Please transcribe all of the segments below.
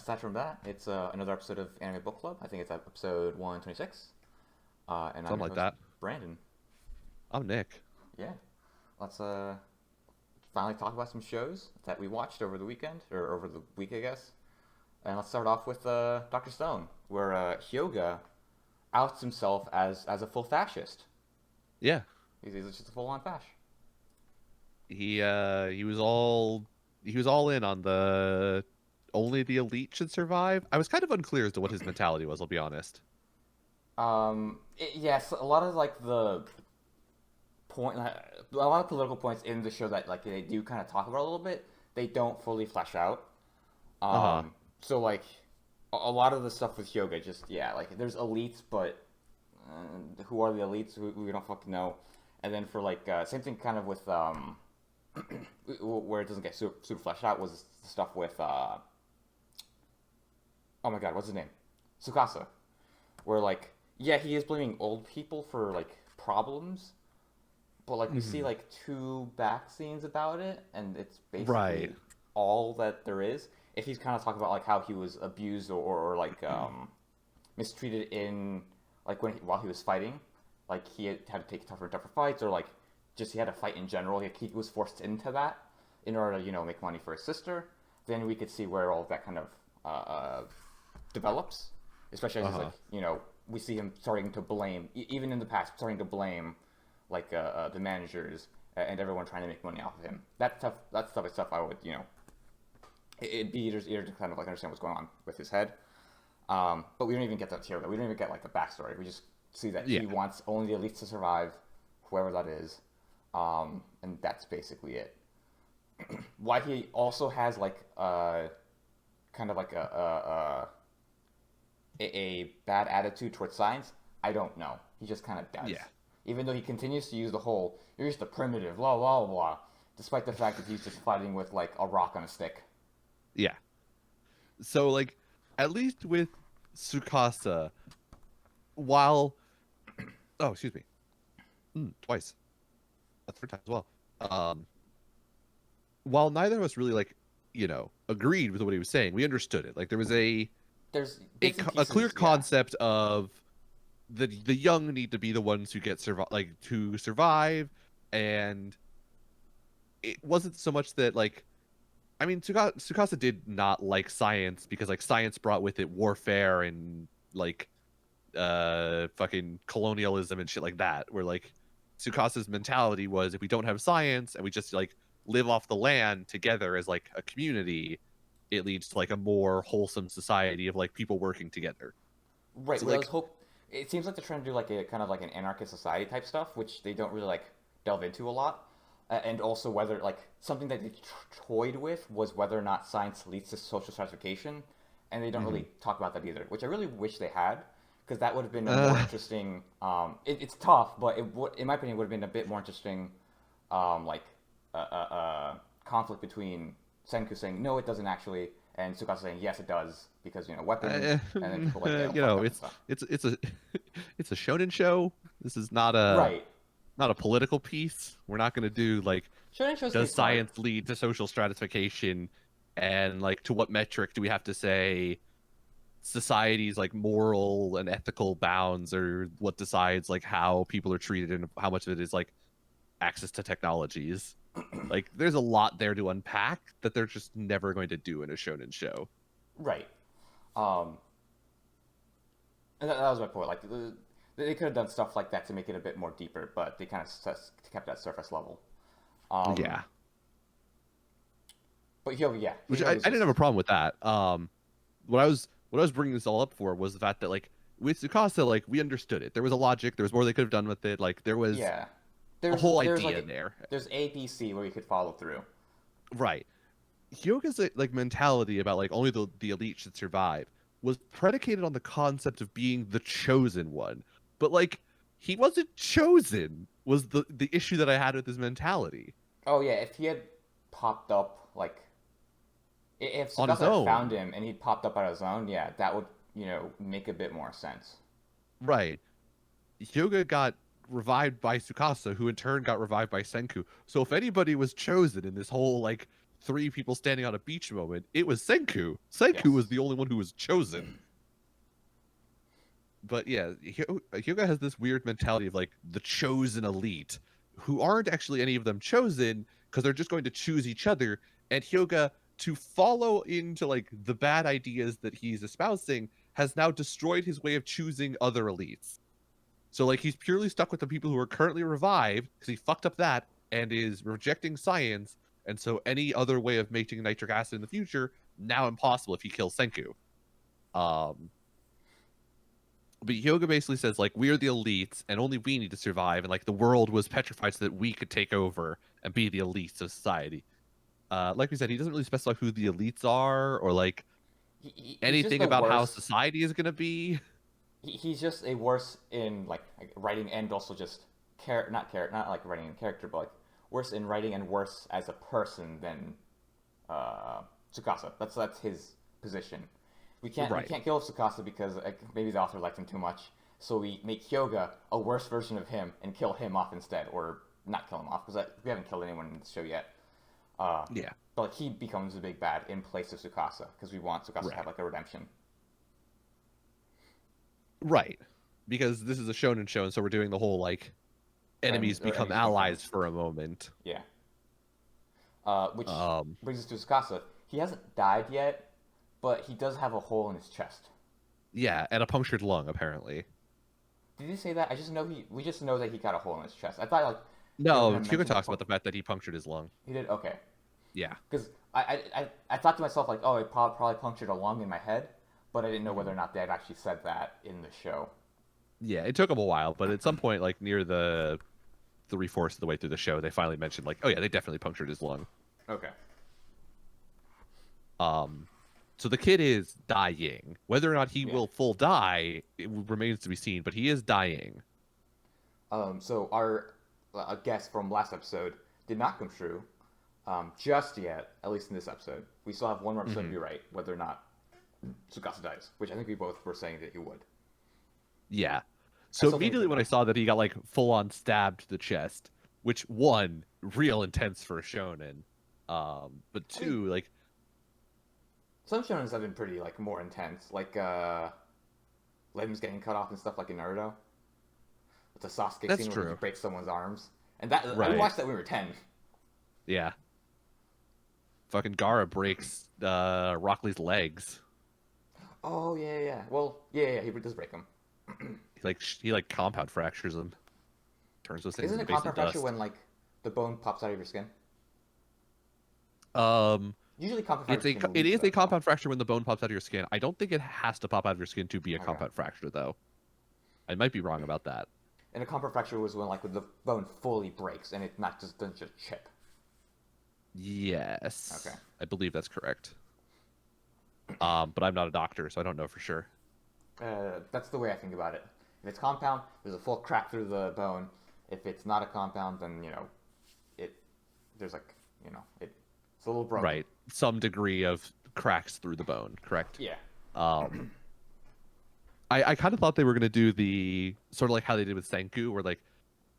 aside from that, it's another episode of Anime Book Club. I think it's episode 126. And I'm Something your like host, that. Brandon. I'm Nick. Yeah, let's finally talk about some shows that we watched over the weekend, or over the week, I guess. And let's start off with Dr. Stone, where Hyoga outs himself as a full fascist. Yeah, He's just a full-on fash. he was all in on the only the elite should survive. I was kind of unclear as to what his mentality was. I'll be honest. Yes, a lot of like the a lot of political points in the show that like they do kind of talk about a little bit. They don't fully flesh out. Uh huh. So like a lot of the stuff with Hyoga, just yeah, like there's elites, but who are the elites? We don't fucking know. And then for like same thing kind of with where it doesn't get super fleshed out was the stuff with oh my god, what's his name? Tsukasa, where like yeah, he is blaming old people for like problems, but like we see Hmm. like two back scenes about it, and it's Right. basically all that there is. If he's kind of talking about like how he was abused or like mistreated in like while he was fighting, like he had to take tougher and tougher fights, or like just he had to fight in general. He was forced into that in order to make money for his sister. Then we could see where all of that kind of develops, especially as Uh he's like huh. we see him starting to blame even in the past starting to blame like the managers and everyone trying to make money off of him. That stuff is stuff I would it'd be easier to kind of like understand what's going on with his head. But we don't even get that here. We don't even get like the backstory. We just see that Yeah. he wants only the elites to survive, whoever that is, and that's basically it. Why he also has like kind of like a bad attitude towards science, I don't know. He just kind of does. Yeah. Even though he continues to use the whole "you're just a primitive," blah blah blah, despite the fact that he's just fighting with like a rock on a stick. Yeah. So like, at least with Tsukasa, while excuse me, twice, a third time as well. Um, while neither of us really agreed with what he was saying, we understood it. Like there was There's bits and a clear pieces, yeah. concept of the young need to be the ones who get to survive, and it wasn't so much that like I mean Tsukasa did not like science because like science brought with it warfare and like fucking colonialism and shit like that, where like Tsukasa's mentality was if we don't have science and we just like live off the land together as like a community, it leads to like a more wholesome society of like people working together. Right. So Well, I was like hope. It seems like they're trying to do like a kind of like an anarchist society type stuff, which they don't really like delve into a lot. And also whether like something that they toyed with was whether or not science leads to social stratification, and they don't mhm. really talk about that either, which I really wish they had, because that would have been a more uh interesting. It's tough, but in my opinion, would have been a bit more interesting, like conflict between Senku saying no, it doesn't actually, and Tsukasa saying yes, it does because weapons, and then people like get all fucked up and stuff. it's a it's a shonen show. This is not Right. a political piece. We're not going to do like Shonen shows stay does smart. science lead to social stratification, and like to what metric do we have to say society's like moral and ethical bounds, or what decides like how people are treated and how much of it is like access to technologies. Like there's a lot there to unpack that they're just never going to do in a shonen show. Right. Um, and that was my point. Like they could have done stuff like that to make it a bit more deeper, but they kind of kept that surface level. Um, Yeah, but yeah, which Hyoga's I didn't have a just problem with that. What I was bringing this all up for was the fact that like with Tsukasa, like we understood it. There was a logic. There was more they could have done with it. Like there was yeah. a There's whole there's idea like there. there's A B C where you could follow through. Right. Hyoga's like mentality about like only the elite should survive was predicated on the concept of being the chosen one. But like he wasn't chosen was the issue that I had with his mentality. Oh yeah, if he had popped up like if On his Tsukasa had found own. him and he popped up on his own, yeah, that would make a bit more sense. Right. Hyoga got revived by Tsukasa, who in turn got revived by Senku. So if anybody was chosen in this whole like three people standing on a beach moment, it was Senku. Senku was Yes. the only one who was chosen. But yeah, Hyuga has this weird mentality of like the chosen elite, who aren't actually any of them chosen because they're just going to choose each other. And Hyuga, to follow into like the bad ideas that he's espousing, has now destroyed his way of choosing other elites. So like he's purely stuck with the people who are currently revived because he fucked up that and is rejecting science. And so any other way of making nitric acid in the future now impossible if he kills Senku. Um, but Hyoga basically says like we are the elites and only we need to survive, and like the world was petrified so that we could take over and be the elites of society. Like we said, he doesn't really specify who the elites are or like He's just anything the about how worst. society is gonna be. He's just a worse in like writing and also just not like writing in character, but like worse in writing and worse as a person than Tsukasa. That's his position. We Right. can't kill Tsukasa because maybe the author liked him too much. So we make Hyoga a worse version of him and kill him off instead, or not kill him off because we haven't killed anyone in the show yet. Uh, Yeah. but like he becomes the big bad in place of Tsukasa because we want Tsukasa to Right. have like a redemption. Right. Because this is a shonen show, and so we're doing the whole like enemies become Enemies become allies friends. for a moment. Yeah. Which Um, brings us to Tsukasa. He hasn't died yet, but he does have a hole in his chest. yeah, and a punctured lung apparently. Did he say that? I just know he. We just know that he got a hole in his chest. I thought like they were No, gonna Hyuga mention talks about the fact that he punctured his lung. he did. Okay, Yeah. because I thought to myself like, oh, he probably punctured a lung in my head, but I didn't know whether Mhm. or not they had actually said that in the show. Yeah, it took him a while, but at some point, like near the 3/4 of the way through the show, they finally mentioned like, oh yeah, they definitely punctured his lung. Okay. Um, so the kid is dying. Whether or not he Yeah. will full die, remains to be seen. But he is dying. So our guess from last episode did not come true, just yet. At least in this episode, we still have one more episode to Mhm. be right whether or not Tsukasa dies, which I think we both were saying that he would. Yeah. I So still think it's immediately gonna when I die. saw that he got like full on stabbed to the chest, which one, real intense for a shonen. But I mean, two, like some shonens have been pretty like more intense, like limbs getting cut off and stuff, like in Naruto. With the Sasuke that's scene where he true. breaks someone's arms, and that we Right. watched that when we were 10. Yeah. Fucking Gara breaks Rockley's legs. Oh yeah, yeah. Well, yeah, he does break them. He compound fractures him. Turns those things Isn't into it basically compound fracture dust. when like the bone pops out of your skin? Um, Usually compound it's fracture a skin it leads is to a that though. compound fracture when the bone pops out of your skin. I don't think it has to pop out of your skin to be a Okay. compound fracture though. I might be wrong about that. And a compound fracture was when the bone fully breaks and it not just doesn't just chip. Yes. Okay. I believe that's correct. But I'm not a doctor, so I don't know for sure. That's the way I think about it. If it's compound, there's a full crack through the bone. If it's not a compound, then it there's like it's a little broken. Right. Some degree of cracks through the bone, correct? Yeah. Um, I kind of thought they were gonna do the sort of like how they did with Senku, where like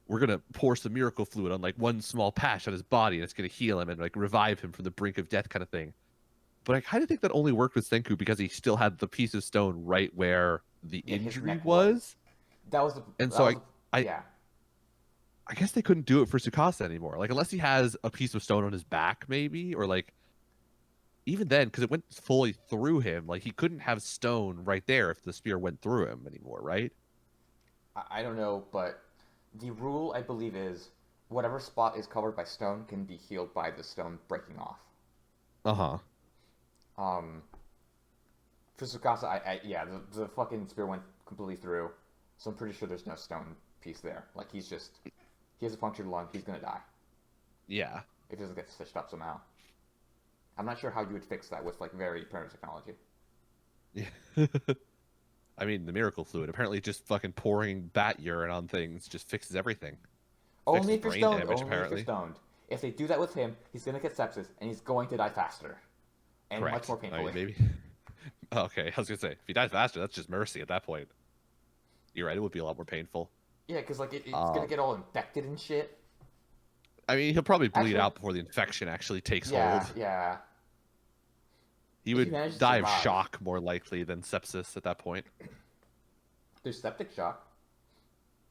we're gonna pour some miracle fluid on like one small patch on his body, and it's gonna heal him and like revive him from the brink of death, kind of thing. But I kind of think that only worked with Senku because he still had the piece of stone right where the Yeah, his injury neck was, That was the and that so was I yeah. I guess they couldn't do it for Tsukasa anymore. Like unless he has a piece of stone on his back, maybe, or like even then, because it went fully through him, like he couldn't have stone right there if the spear went through him anymore, right? I don't know, but the rule I believe is whatever spot is covered by stone can be healed by the stone breaking off. Uh-huh. Um, for Tsukasa, yeah, the fucking spear went completely through, so I'm pretty sure there's no stone piece there. Like he has a punctured lung. He's gonna die Yeah. if he doesn't get stitched up somehow. I'm not sure how you would fix that with like very primitive technology. Yeah. I mean, the miracle fluid. Apparently just fucking pouring bat urine on things just fixes everything. Only Fixes if you're brain stoned. damage, Only if you're apparently. stoned. If they do that with him, he's gonna get sepsis and he's going to die faster and much Correct. more I painfully. mean, maybe. Okay, I was gonna say, if he dies faster, that's just mercy at that point. You're right, it would be a lot more painful. Yeah, because like it's gonna Um, get all infected and shit. I mean, he'll probably bleed Actually, out before the infection actually takes yeah, hold. yeah. He If he would manages to die of survive, shock more likely than sepsis at that point. there's septic shock,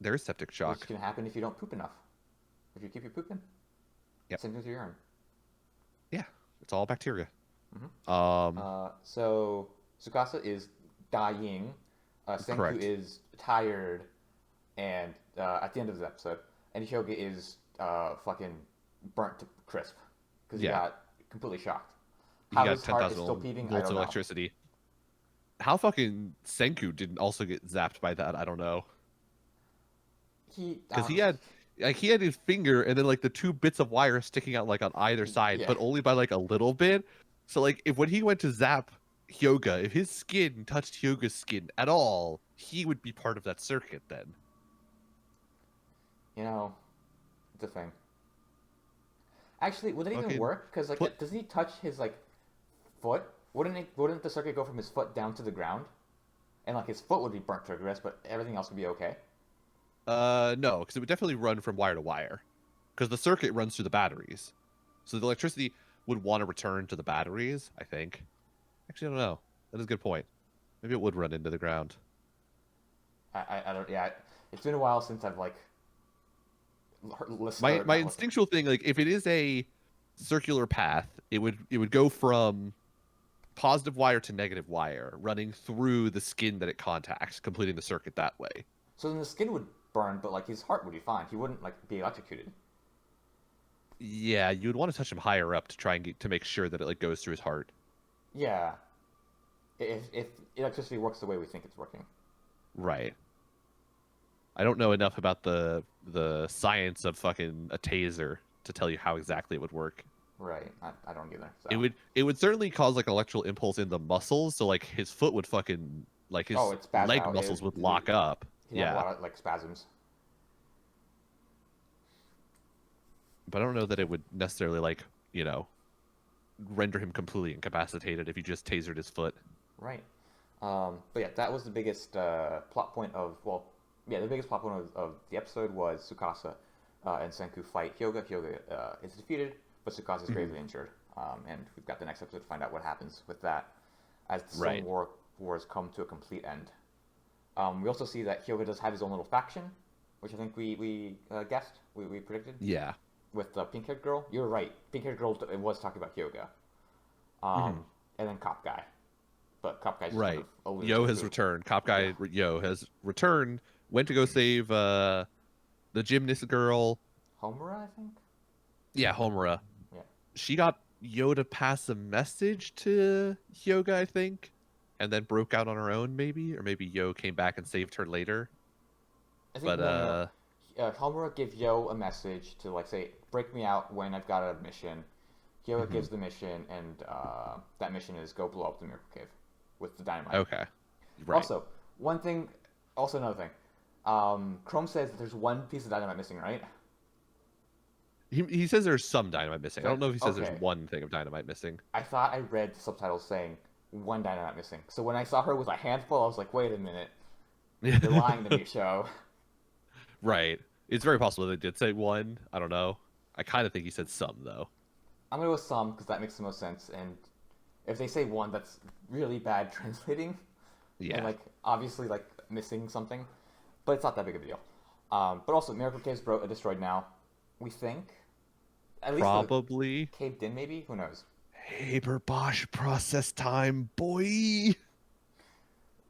There is septic which shock. can happen if you don't poop enough. If you keep your pooping, Yep. same thing with your urine. Yeah, it's all bacteria. Hmm. Um, So Tsukasa is dying. Senku correct. is tired, and at the end of the episode, and Hyoga is fucking burnt to crisp because he Yeah, got completely shocked. he How got his heart is still 10,000 beating, I volts don't of know. electricity. How fucking Senku didn't also get zapped by that, I don't know. He, Because he had his finger and then like the two bits of wire sticking out like on either side, yeah, but only by like a little bit. So like if when he went to zap Hyoga, if his skin touched Hyoga's skin at all, he would be part of that circuit then. you know, it's a thing. Actually, would it even Fucking work? Because put like, doesn't he touch his like foot? Wouldn't the circuit go from his foot down to the ground? And like his foot would be burnt to a crisp, but everything else would be okay. no, because it would definitely run from wire to wire. Because the circuit runs through the batteries. So the electricity would want to return to the batteries, I think. Actually, I don't know. That is a good point. Maybe it would run into the ground. I don't. Yeah, it's been a while since I've like listened My or my not listened. instinctual thing, like if it is a circular path, it would go from positive wire to negative wire, running through the skin that it contacts, completing the circuit that way. So then the skin would burn, but like his heart would be fine. He wouldn't like be electrocuted. Yeah, you would want to touch him higher up to try and get to make sure that it like goes through his heart. Yeah, if electricity works the way we think it's working. Right. I don't know enough about the science of fucking a taser to tell you how exactly it would work. Right. I don't either. It So. would certainly cause like an electrical impulse in the muscles, so like his foot would fucking like Oh, his it's spaz leg out. muscles would lock up. He'd have a Yeah. lot of like spasms. But I don't know that it would necessarily like, render him completely incapacitated if you just tasered his foot. Right. But yeah, that was the biggest plot point of yeah, the biggest plot point of the episode was Tsukasa and Senku fight Hyoga. Hyoga is defeated, but Tsukasa is gravely injured. And we've got the next episode to find out what happens with that as the Right. Stone Wars come to a complete end. We also see that Hyoga does have his own little faction, which I think we guessed, we predicted, Yeah. with the pink-haired girl. You're right. Pink-haired girl was talking about Hyoga. And then Cop Guy. But Cop Guy just kind Right. of alluded Yo to has too. returned. Cop guy Yo has returned. Went to go save the gymnast girl. Homura, I think? Yeah, Homura. Yeah. She got Yo to pass a message to Hyoga, I think, and then broke out on her own, maybe, or maybe Yo came back and saved her later. I think But no. Homura gave Yo a message to like say, break me out when I've got a mission. Yo gives the mission, and that mission is go blow up the Miracle Cave with the dynamite. okay, right. Also, another thing. Chrome says that there's one piece of dynamite missing, right? He says there's some dynamite missing. I don't know if he says Okay. there's one thing of dynamite missing. I thought I read the subtitles saying one dynamite missing. So when I saw her with a handful, I was like, wait a minute, you're lying to me, show. Right. It's very possible they did say one. I don't know. I kind of think he said some though. I'm gonna go with some because that makes the most sense. And if they say one, that's really bad translating. Yeah. And like obviously like missing something, but it's not that big of a deal. But also Miracle Cave's destroyed now. We think. At least Probably. caved in, maybe. Who knows? Haber Bosch process time, boy.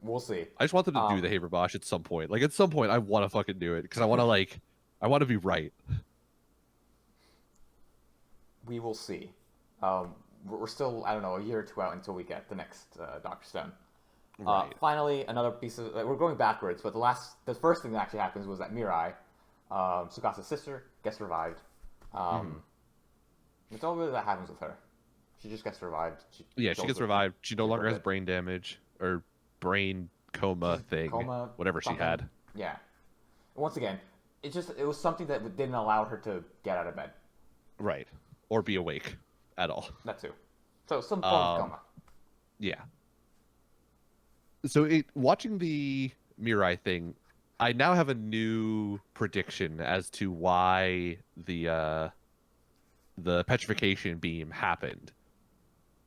We'll see. I just want them to do the Haber Bosch at some point. Like at some point, I want to fucking do it because I want to I want to be right. We will see. We're still, I don't know, a year or two out until we get the next Doctor Stone. Right. Finally, another piece of we're going backwards, but the first thing that actually happens was that Mirai, Tsukasa's sister, gets revived. That's all really that happens with her. She just gets revived. She goes gets with revived. She no for a longer has bit. brain damage or brain coma thing, Coma, whatever she something. had. Yeah. Once again, it was something that didn't allow her to get out of bed. Right. Or be awake at all. That too. So some form of coma. Yeah. So watching the Mirai thing, I now have a new prediction as to why the the petrification beam happened.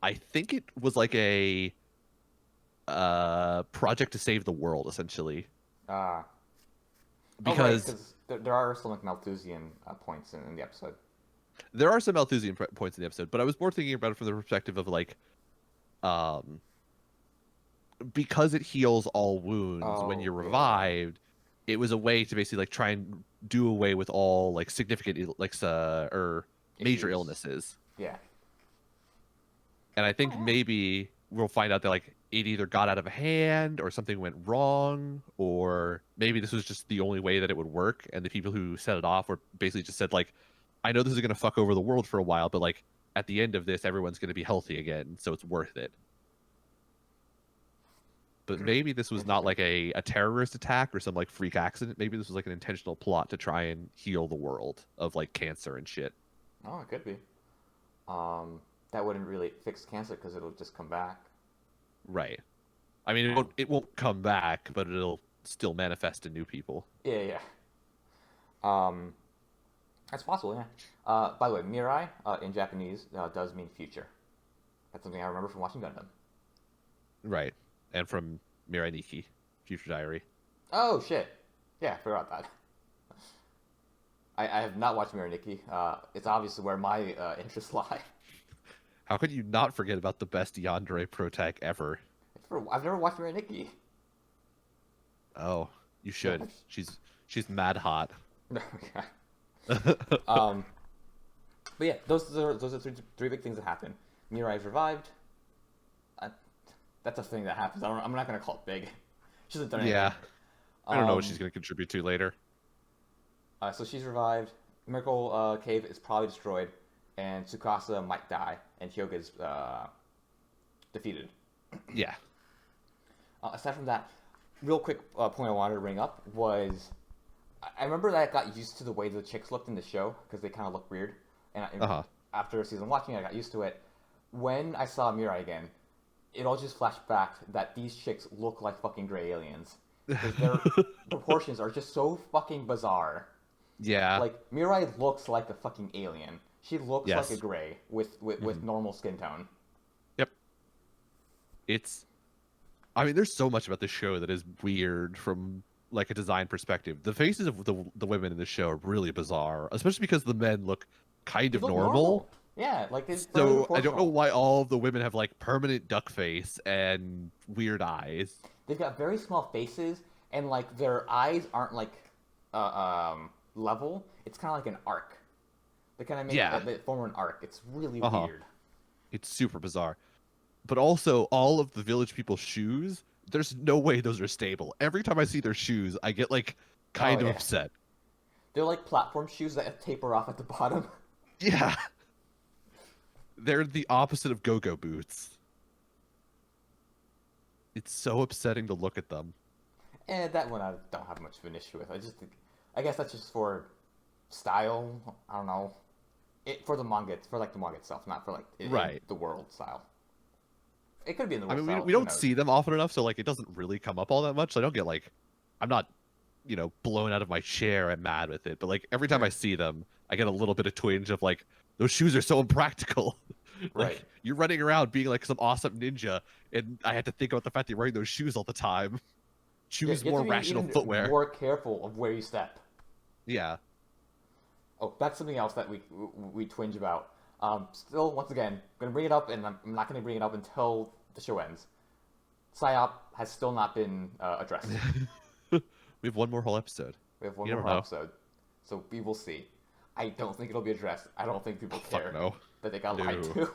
I think it was like a project to save the world, essentially, Uh, oh, right, because because there are some like Malthusian points in the episode. there are some Malthusian points in the episode, but I was more thinking about it from the perspective of like, um, because it heals all wounds when Oh, you're yeah. revived, it was a way to basically like try and do away with all like significant or major Issues. illnesses. Yeah. And I Oh, think yeah. maybe we'll find out that like it either got out of hand or something went wrong, or maybe this was just the only way that it would work, and the people who set it off were basically just said like, I know this is gonna fuck over the world for a while, but like at the end of this, everyone's gonna be healthy again, so it's worth it. But maybe this was not Interesting. like a terrorist attack or some like freak accident. Maybe this was like an intentional plot to try and heal the world of like cancer and shit. Oh, it could be. Um, that wouldn't really fix cancer because it'll just come back. Right. I mean, Um, it won't come back, but it'll still manifest in new people. yeah, yeah. Um, that's possible, yeah. By the way, Mirai in Japanese does mean future. That's something I remember from watching Gundam. Right. And from Mirai Nikki, Future Diary. Oh, shit. Yeah, I forgot that. I have not watched Mirai Nikki. It's obviously where my interests lie. How could you not forget about the best Yandere Pro Tag ever? I've never watched Mirai Nikki. Oh, you No, should. She's mad hot. no, yeah. Um, but yeah, those are three big things that happen. Mirai's revived. I, that's a thing that happens. I'm not gonna call it big. She hasn't done anything. Yeah. I don't know what Um, she's going to contribute to later. so she's revived. Miracle Cave is probably destroyed, and Tsukasa might die, and Hyoga is defeated. Yeah. Aside from that, real quick point I wanted to bring up was I remember that I got used to the way the chicks looked in the show because they kind of look weird, and Uh-huh. after a season watching it, I got used to it. When I saw Mirai again, it all just flashed back that these chicks look like fucking gray aliens because their proportions are just so fucking bizarre. Yeah. Like Mirai looks like a fucking alien. She looks like a Yes. gray with Mhm. normal skin tone. Yep. It's I mean, there's so much about this show that is weird from like a design perspective. The faces of the women in this show are really bizarre, especially because the men look kind They of look normal. normal. Yeah, like they're fairly So I don't know proportional. why all of the women have like permanent duck face and weird eyes. They've got very small faces, and like their eyes aren't like level. It's kind of like an arc. They kind of make Yeah. they form an arc. It's really Uh-huh. weird. It's super bizarre. But also all of the village people's shoes, there's no way those are stable. Every time I see their shoes, I get like Oh kind of yeah, upset. they're like platform shoes that taper off at the bottom. Yeah. They're the opposite of go-go boots. It's so upsetting to look at them. And that one I don't have much of an issue with. I guess that's just for style. I don't know. It for the manga, for like the manga itself, not for like Right. the world style. It could be in the I world mean, style. we Who don't knows? see them often enough, so like it doesn't really come up all that much. So I don't get like, I'm not, blown out of my chair and mad with it. But like every time I Right. see them, I get a little bit of twinge of like, those shoes are so impractical. Right. Like you're running around being like some awesome ninja, and I had to think about the fact that you're wearing those shoes all the time. Yeah, Choose you have more to be rational even footwear. more careful of where you step. Yeah. Oh, that's something else that we twinge about. Still, once again, gonna bring it up, and I'm not gonna bring it up until the show ends. Psyop has still not been addressed. We have one more whole episode. We have one You more never know. episode, so we will see. I don't think it'll be addressed. I don't think people Fuck care no. that they got lied No. to,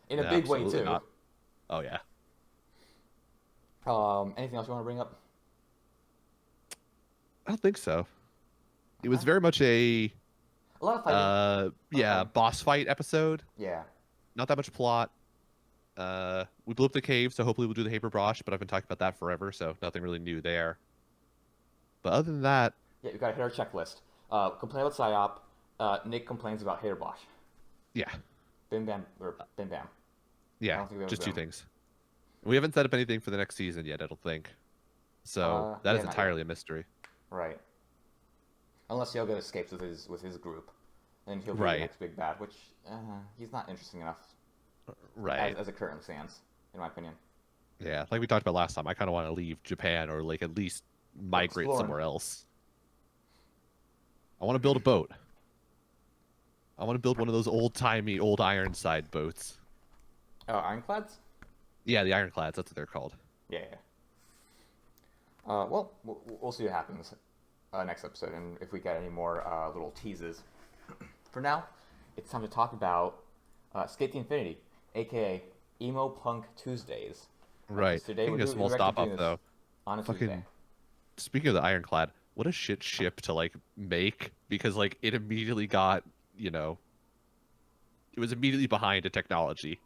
in a No, big way absolutely too. not. Oh yeah. Anything else you want to bring up? I don't think so. It was Okay. very much a A lot of fighting. yeah, Okay. boss fight episode. Yeah. Not that much plot. We blew up the cave, so hopefully we'll do the Haber Brosh, but I've been talking about that forever, so nothing really new there. But other than that, Yeah, we gotta hit our checklist. Complain about Psyop. Nick complains about Hater Bosch. yeah. Bim Bam or Bim Bam. I Yeah, don't think we have just two them. things. We haven't set up anything for the next season yet, I don't think. So that yeah, is not entirely a mystery. Right. Unless Yoga escapes with his group. and he'll be the Right. next big bad, which he's not interesting enough Right. as it currently stands, in my opinion. Yeah, like we talked about last time, I kind of want to leave Japan or like at least Go migrate exploring. somewhere else. I want to build a boat. I want to build one of those old-timey, old Ironside boats. Oh, Ironclads? Yeah, the Ironclads, that's what they're called. Yeah. Well, we'll see what happens next episode, and if we get any more little teases. For now, it's time to talk about Skate the Infinity, aka Emo Punk Tuesdays. Right. Today Taking a small we're actually stop doing off this though. on a Fucking Tuesday. speaking of the Ironclad, what a shit ship to like make because like it immediately got, you know, it was immediately behind a technology.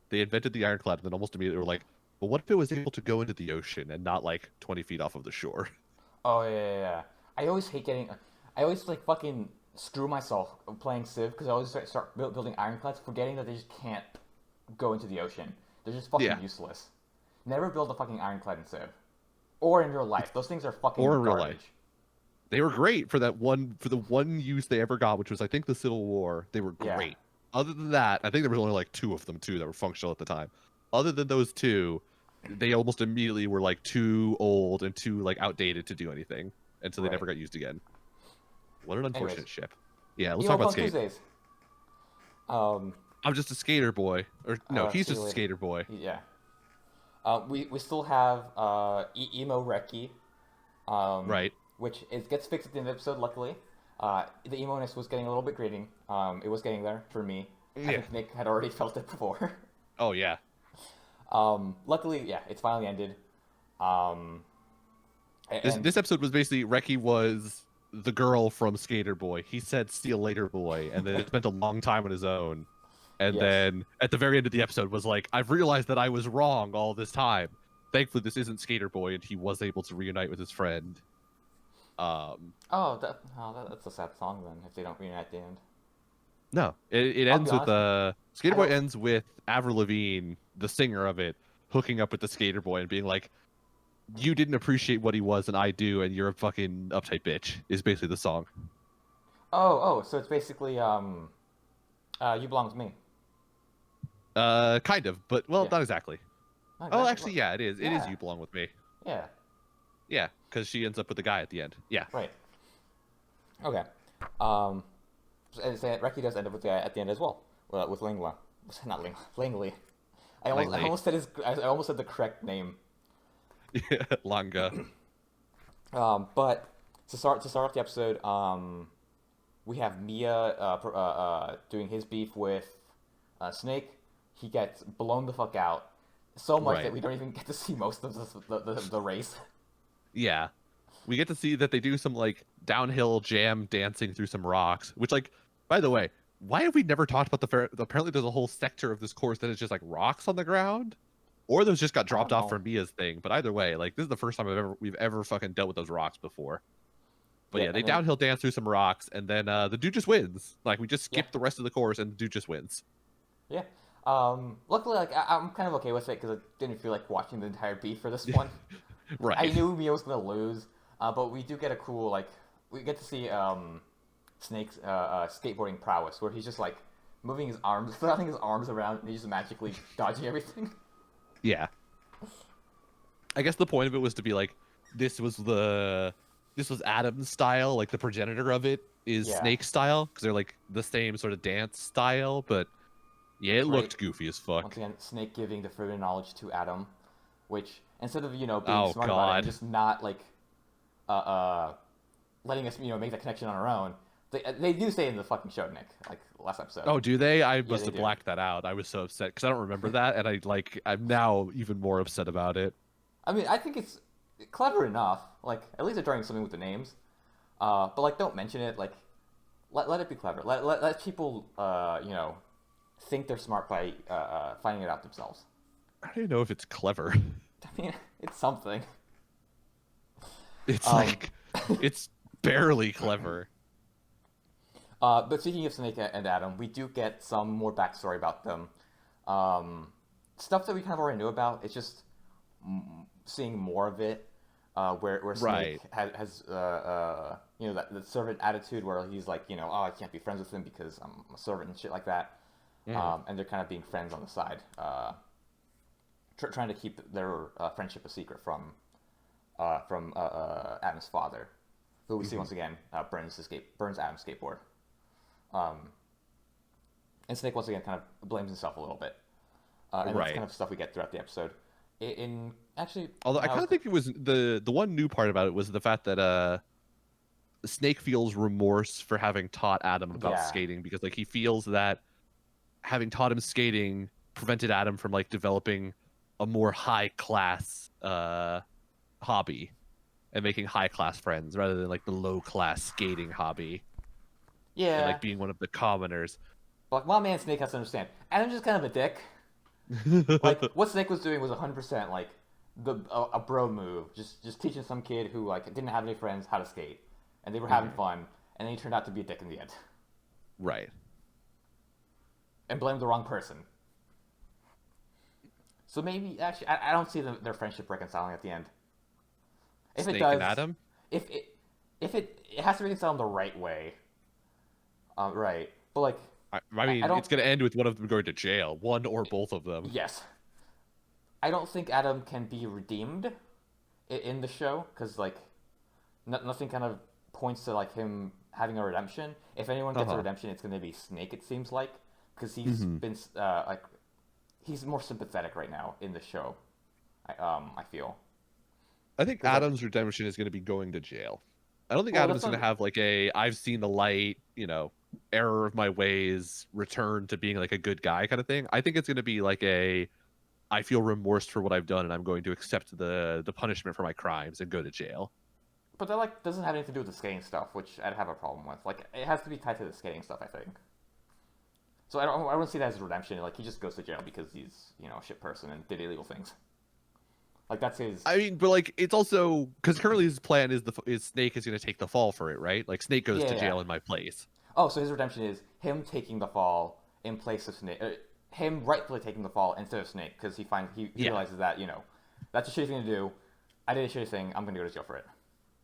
They invented the Ironclad and then almost immediately were like, well, what if it was able to go into the ocean and not like 20 feet off of the shore? Oh yeah. I always hate getting. I always like fucking screw myself playing Civ because I always start building ironclads, forgetting that they just can't go into the ocean. They're just fucking Yeah. useless. Never build a fucking ironclad in Civ, or in real life. Those things are fucking Or in real garbage. life. They were great for that one for the one use they ever got, which was I think the Civil War. They were Yeah. great. Other than that, I think there was only like two of them too that were functional at the time. Other than those two, they almost immediately were like too old and too like outdated to do anything, and so they Right. never got used again. What an unfortunate Anyways, ship. Yeah, let's Emo talk about Punk skate. Tuesdays. Um. I'm just a skater boy, or no, he's See you just a later. skater boy. Yeah. We still have Emo Reki. Right. Which it gets fixed at the end of the episode, luckily. The emo-ness was getting a little bit grating. It was getting there for me. I Yeah. think Nick had already felt it before. Oh yeah. Luckily, yeah, it's finally ended. And This episode was basically Reki was the girl from Skater Boy. He said "See you later, boy," and then spent a long time on his own. And Yes. then at the very end of the episode was like, "I've realized that I was wrong all this time." Thankfully, this isn't Skater Boy, and he was able to reunite with his friend. that's a sad song then, if they don't reunite at the end. No, it I'll ends be with honest, Skater I Boy don't- ends with Avril Lavigne, the singer of it, hooking up with the Skater Boy and being like, "You didn't appreciate what he was, and I do, and you're a fucking uptight bitch." Is basically the song. So it's basically, You Belong With Me. Kind of, but well, Yeah. not exactly. Not Oh, exactly, actually, yeah, it is. It is Yeah. "You Belong With Me." Yeah, Yeah, because she ends up with the guy at the end. Yeah. right. Okay. And so Reki does end up with the guy at the end as well, with Lingla. Not Lingla, Langley. I Langley. almost said the correct name. Yeah, Langa. But to start off the episode, we have Mia doing his beef with Snake. He gets blown the fuck out so much Right. that we don't even get to see most of the race. Yeah. We get to see that they do some like downhill jam dancing through some rocks, which like, by the way, why have we never talked about the fair? Apparently, there's a whole sector of this course that is just like rocks on the ground, or those just got dropped don't off know. from Mia's thing. But either way, like this is the first time we've ever fucking dealt with those rocks before. But yeah, they and then- downhill dance through some rocks, and then the dude just wins. Like we just skip Yeah. the rest of the course, and the dude just wins. Yeah. Luckily, like I'm kind of okay with it because I didn't feel like watching the entire beef for this one. Right. I knew Mia was gonna lose, but we do get a cool we get to see Snake's skateboarding prowess where he's just like moving his arms, flapping his arms around, and he's just magically dodging everything. Yeah. I guess the point of it was to be like, this was Adam's style, like the progenitor of it is Yeah. Snake style, because they're like the same sort of dance style, but yeah, it looked Right. goofy as fuck. Once again, Snake giving the forbidden knowledge to Adam, which instead of being Oh, smart about it and God. just not letting us make that connection on our own. They do say in the fucking show, Nick, like last episode. Oh, do they? I must they have do. blacked that out. I was so upset because I don't remember that, and I'm now even more upset about it. I mean, I think it's clever enough. Like, at least they're trying something with the names. But like, don't mention it. Like, let it be clever. Let people think they're smart by finding it out themselves. I don't even know if it's clever. I mean, it's something. It's like it's barely clever. But speaking of Snake and Adam, we do get some more backstory about them. Stuff that we kind of already knew about. It's just seeing more of it, where Snake Right. has you know, that servant attitude where he's like, you know, oh, I can't be friends with him because I'm a servant and shit like that. Mhm. And they're kind of being friends on the side, trying to keep their friendship a secret from Adam's father, who we see Mhm. once again burns Adam's skateboard. Um, and Snake once again kind of blames himself a little bit, and that's Right. kind of stuff we get throughout the episode. In actually, Although I when I kind was of think it was the one new part about it was the fact that Snake feels remorse for having taught Adam about yeah skating because like he feels that having taught him skating prevented Adam from like developing a more high class hobby and making high class friends rather than like the low class skating hobby and yeah, like being one of the commoners. but my man Snake has to understand. Adam's just kind of a dick. Like what Snake was doing was 100% like a bro move, just teaching some kid who like didn't have any friends how to skate, and they were having Mhm. fun, and then he turned out to be a dick in the end, Right. and blamed the wrong person. So maybe actually, I don't see their friendship reconciling at the end. If it Snake and does, Adam? if it it has to reconcile in the right way, right? But like, I I mean, don't. it's going to end with one of them going to jail, one or both of them. Yes, I don't think Adam can be redeemed in the show because like nothing kind of points to like him having a redemption. If anyone gets a Uh-huh. redemption, it's going to be Snake. It seems like because he's Hmm. been like he's more sympathetic right now in the show. I feel I think because like Adam's redemption is going to be going to jail. I don't think well that's Adam's going to not have like a I've seen the light, error of my ways, return to being like a good guy kind of thing. I think it's going to be like a I feel remorse for what I've done and I'm going to accept the punishment for my crimes and go to jail. but that like doesn't have anything to do with the skating stuff, which I'd have a problem with. Like it has to be tied to the skating stuff, I think. So I don't see that as redemption. Like he just goes to jail because he's you know a shit person and did illegal things. Like that's his. I mean, but like it's also because currently his plan is is Snake is going to take the fall for it, right? Like Snake goes Yeah, to yeah, yeah. jail in my place. Oh, so his redemption is him taking the fall in place of Snake. Him rightfully taking the fall instead of Snake because he Yeah, realizes that you know that's a shitty thing to do. I did a shitty thing. I'm gonna go to jail for it.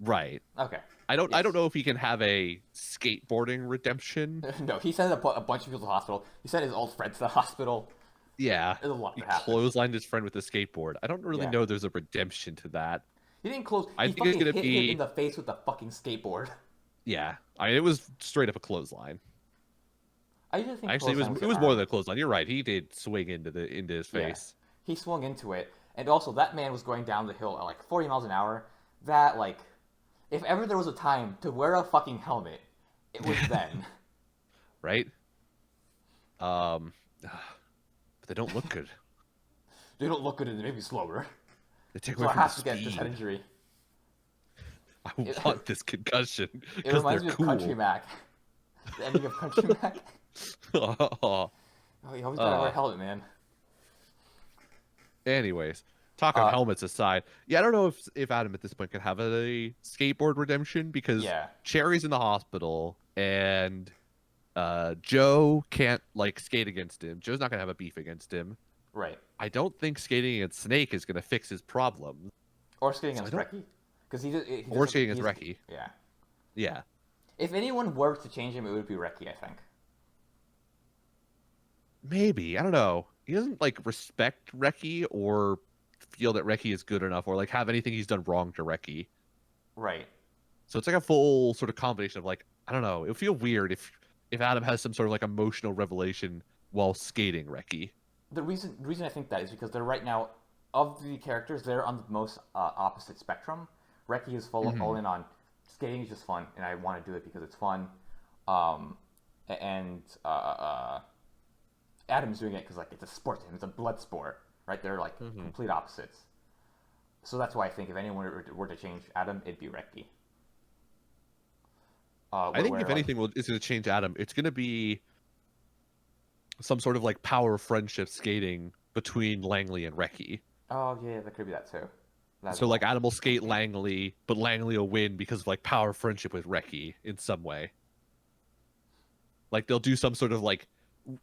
right. Okay. I don't Yes. know if he can have a skateboarding redemption. No, he sent a bunch of people to the hospital. He sent his old friends to the hospital. Yeah, There's a lot he that happened. clotheslined his friend with a skateboard. I don't really Yeah. know there's a redemption to that. He didn't close. I He think it's fucking gonna hit him in be the face with the fucking skateboard. yeah. I mean, it was straight up a clothesline. I usually think Actually, clothesline with it your was more arm. than a clothesline. You're right. He did swing into his Yeah. face. He swung into it, and also that man was going down the hill at like 40 miles an hour. That like, if ever there was a time to wear a fucking helmet, it was then. Right? But they don't look good. They don't look good and they make me slower, They take so away I from the have to get this head speed. injury. I It, want this concussion it because they're reminds me of Country cool. Mac. The ending of Country Mac. Oh, Oh, you always gotta wear a uh, helmet, man. anyways, talk on Uh, helmets aside. Yeah, I don't know if Adam at this point can have a skateboard redemption because yeah, Cherry's in the hospital and Joe can't like skate against him. Joe's not gonna have a beef against him. right. I don't think skating against Snake is gonna fix his problems. Or skating So I against don't Reki, because he or doesn't. skating against Reki. Yeah. Yeah. If anyone were to change him, it would be Reki, I think. Maybe. I don't know. He doesn't like respect Reki or feel that Reki is good enough or like have anything he's done wrong to Reki. Right. So it's like a full sort of combination of like, I don't know. It would feel weird if Adam has some sort of like emotional revelation while skating Reki. The reason I think that is because they're right now of the characters they're on the most opposite spectrum. Reki is all Hmm. in on skating is just fun, and I want to do it because it's fun. Um, and Adam's doing it because like it's a sport to him. It's a blood sport, right? They're like Hmm. complete opposites. So that's why I think if anyone were to change Adam, it'd be Reki. I think Where if like anything is going to change Adam, it's going to be some sort of like power friendship skating between Langley and Reki. oh yeah, that could be that too. That as So like well. Adam will skate Langley, but Langley will win because of like power friendship with Reki in some way. Like they'll do some sort of like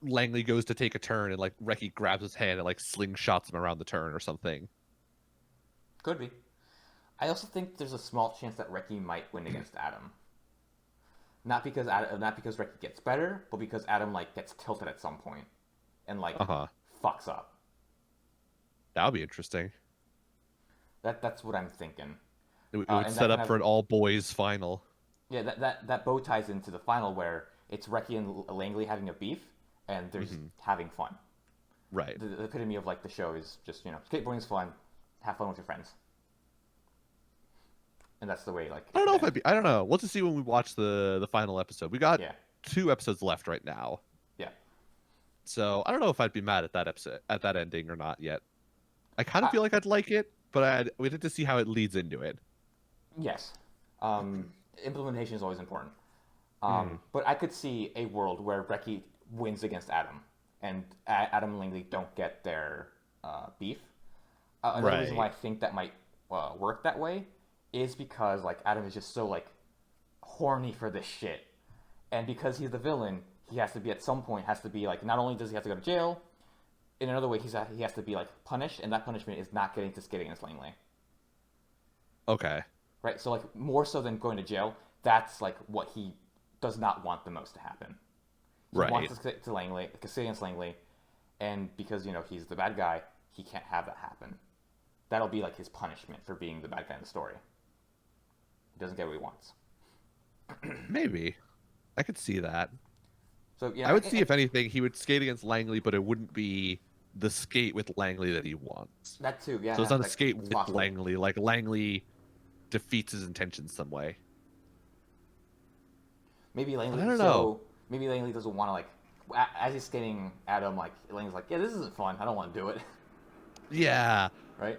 Langley goes to take a turn and like Reki grabs his hand and like slingshots him around the turn or something. Could be. I also think there's a small chance that Reki might win against Adam. not because Reki gets better, but because Adam like gets tilted at some point and like Uh-huh. fucks up. That would be interesting. That's what I'm thinking. It would And that set kind up of for an all boys final. yeah, that bow ties into the final where it's Reki and Langley having a beef, and they're just having fun. Right. The epitome of like the show is just skateboarding's fun, have fun with your friends, and that's the way like. I don't know if I'd be. I don't know. We'll just see when we watch the final episode. We got Yeah, 2 episodes left right now, yeah. so I don't know if I'd be mad at that episode at that ending or not yet. I kind of I- feel like I'd like it, but we need to see how it leads into it. Yes. Implementation is always important. Mm. But I could see a world where Reki wins against Adam, and Adam and Langley don't get their beef. Another reason why I Right. think that might work that way is because like Adam is just so like horny for this shit, and because he's the villain, he has to be at some point has to be like not only does he have to go to jail, in another way he has to be like punished, and that punishment is not getting to skate against Langley. Okay. Right? So like more so than going to jail, that's like what he does not want the most to happen. He Right. wants to Langley, to sit against Langley, and because he's the bad guy, he can't have that happen. That'll be like his punishment for being the bad guy in the story. He doesn't get what he wants. Maybe. I could see that. So yeah, I would see if anything he would skate against Langley, but it wouldn't be the skate with Langley that he wants. that too. Yeah, So it's not a like, skate with possible. Langley. Like Langley defeats his intentions some way. Maybe Langley. I don't know. Maybe Langley doesn't want to like. As he's skating Adam, like Langley's like, yeah, this isn't fun. I don't want to do it. Yeah. Right?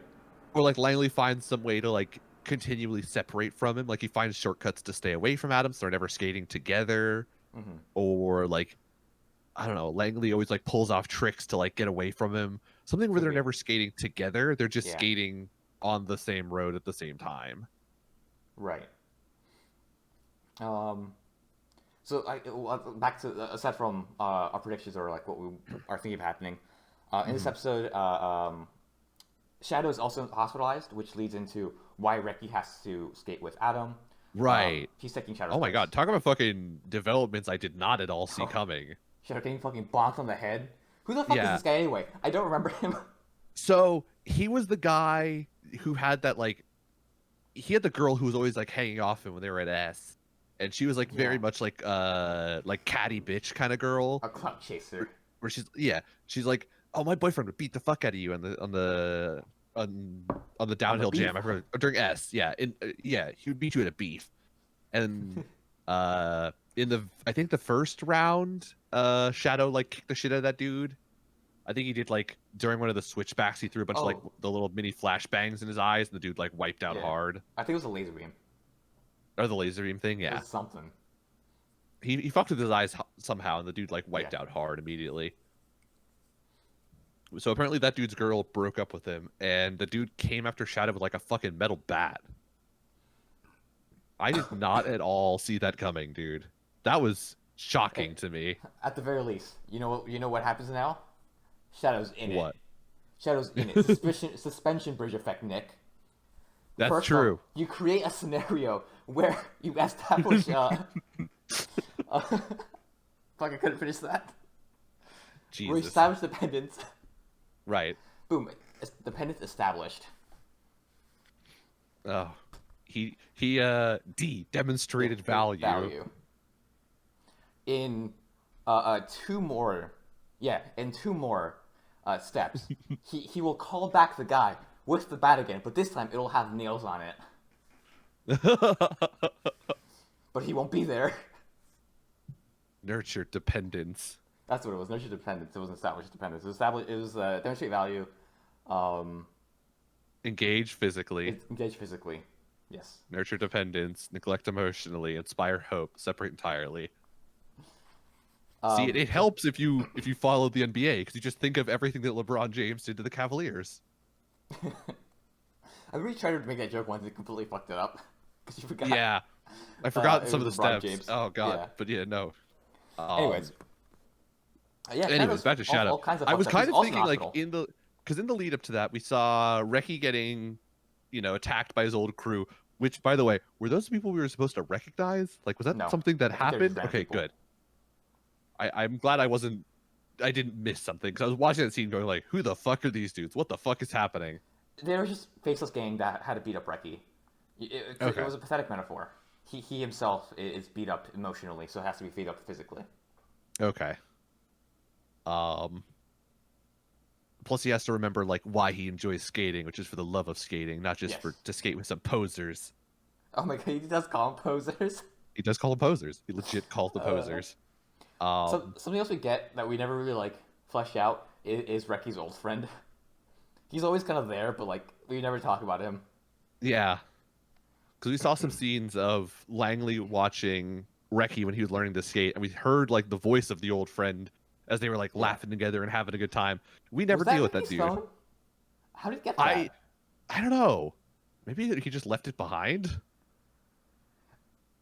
Or like Langley finds some way to like continually separate from him. Like he finds shortcuts to stay away from Adam, so they're never skating together. Mm-hmm. Or like I don't know, Langley always like pulls off tricks to like get away from him. Something where Could they're be. never skating together. They're just Yeah. skating on the same road at the same time. Right. So back to aside from our predictions or like what we are thinking of happening, in this episode, Shadow is also hospitalized, which leads into why Reki has to skate with Adam. Right. He's taking Shadow's Oh my place. god, talk about fucking developments I did not at all see Oh. coming. Shadow getting fucking bonked on the head. Who the fuck Yeah. is this guy anyway? I don't remember him. So he was the guy who had that like he had the girl who was always like hanging off him when they were at S. And she was like very Yeah. much like catty bitch kind of girl. A clout chaser. Where she's like, oh, my boyfriend would beat the fuck out of you on the downhill beef. jam. I forgot, during S, yeah, he would beat you at a beef, and in I think the first round, Shadow like kicked the shit out of that dude. I think he did like during one of the switchbacks, he threw a bunch of like Oh. the little mini flashbangs in his eyes, and the dude like wiped out Yeah. hard. I think it was a laser beam. Or the laser beam thing, It yeah. was something. He fucked with his eyes somehow, and the dude like wiped Yeah. out hard immediately. So apparently that dude's girl broke up with him, and the dude came after Shadow with like a fucking metal bat. I did not at all see that coming, dude. That was shocking to me. At the very least, you know what happens now? Shadow's in What? it. Shadow's in it. Suspension bridge effect, Nick. That's First true. off, you create a scenario where you establish. Fuck, I couldn't finish that. Where you Jesus. establish dependence. Right. Boom, dependence established. Oh. He demonstrated value. In two more steps, he will call back the guy with the bat again, but this time it'll have nails on it. But he won't be there. Nurture dependence. That's what it was. Nurture dependence. It wasn't established dependence. It was demonstrate value. Engage physically. Engage physically. Yes. Nurture dependence. Neglect emotionally. Inspire hope. Separate entirely. See, it helps if you follow the NBA because you just think of everything that LeBron James did to the Cavaliers. I really tried to make that joke once and completely fucked it up because you forgot. Yeah, I forgot it some of the was LeBron steps. James. Oh god, Yeah. but yeah, no. Anyways. Yeah. anyways, back to Shadow. All kinds of I was fucked up. kind He's of also in thinking like hospital. in the lead up to that, we saw Reki getting, attacked by his old crew. Which, by the way, were those people we were supposed to recognize? Like, was that No, something that I think they're just happened? random Okay, people. good. I'm glad I didn't miss something because I was watching that scene going like, who the fuck are these dudes? What the fuck is happening? They were just faceless gang that had to beat up Reki. It Okay, was a pathetic metaphor. He himself is beat up emotionally, so it has to be beat up physically. okay. Um, Plus he has to remember like why he enjoys skating, which is for the love of skating, not just for Yes. to skate with some posers. Oh my god, he does call them posers. He does call them posers. He legit calls them Uh, posers. Um, Something else we get that we never really like flesh out is Reki's old friend. He's always kind of there, but like we never talk about him. yeah, because we saw some scenes of Langley watching Reki when he was learning to skate, and we heard like the voice of the old friend as they were like Yeah. laughing together and having a good time. We Was never that deal with that Reki's dude. phone? How did he get I that? I don't know. Maybe he just left it behind.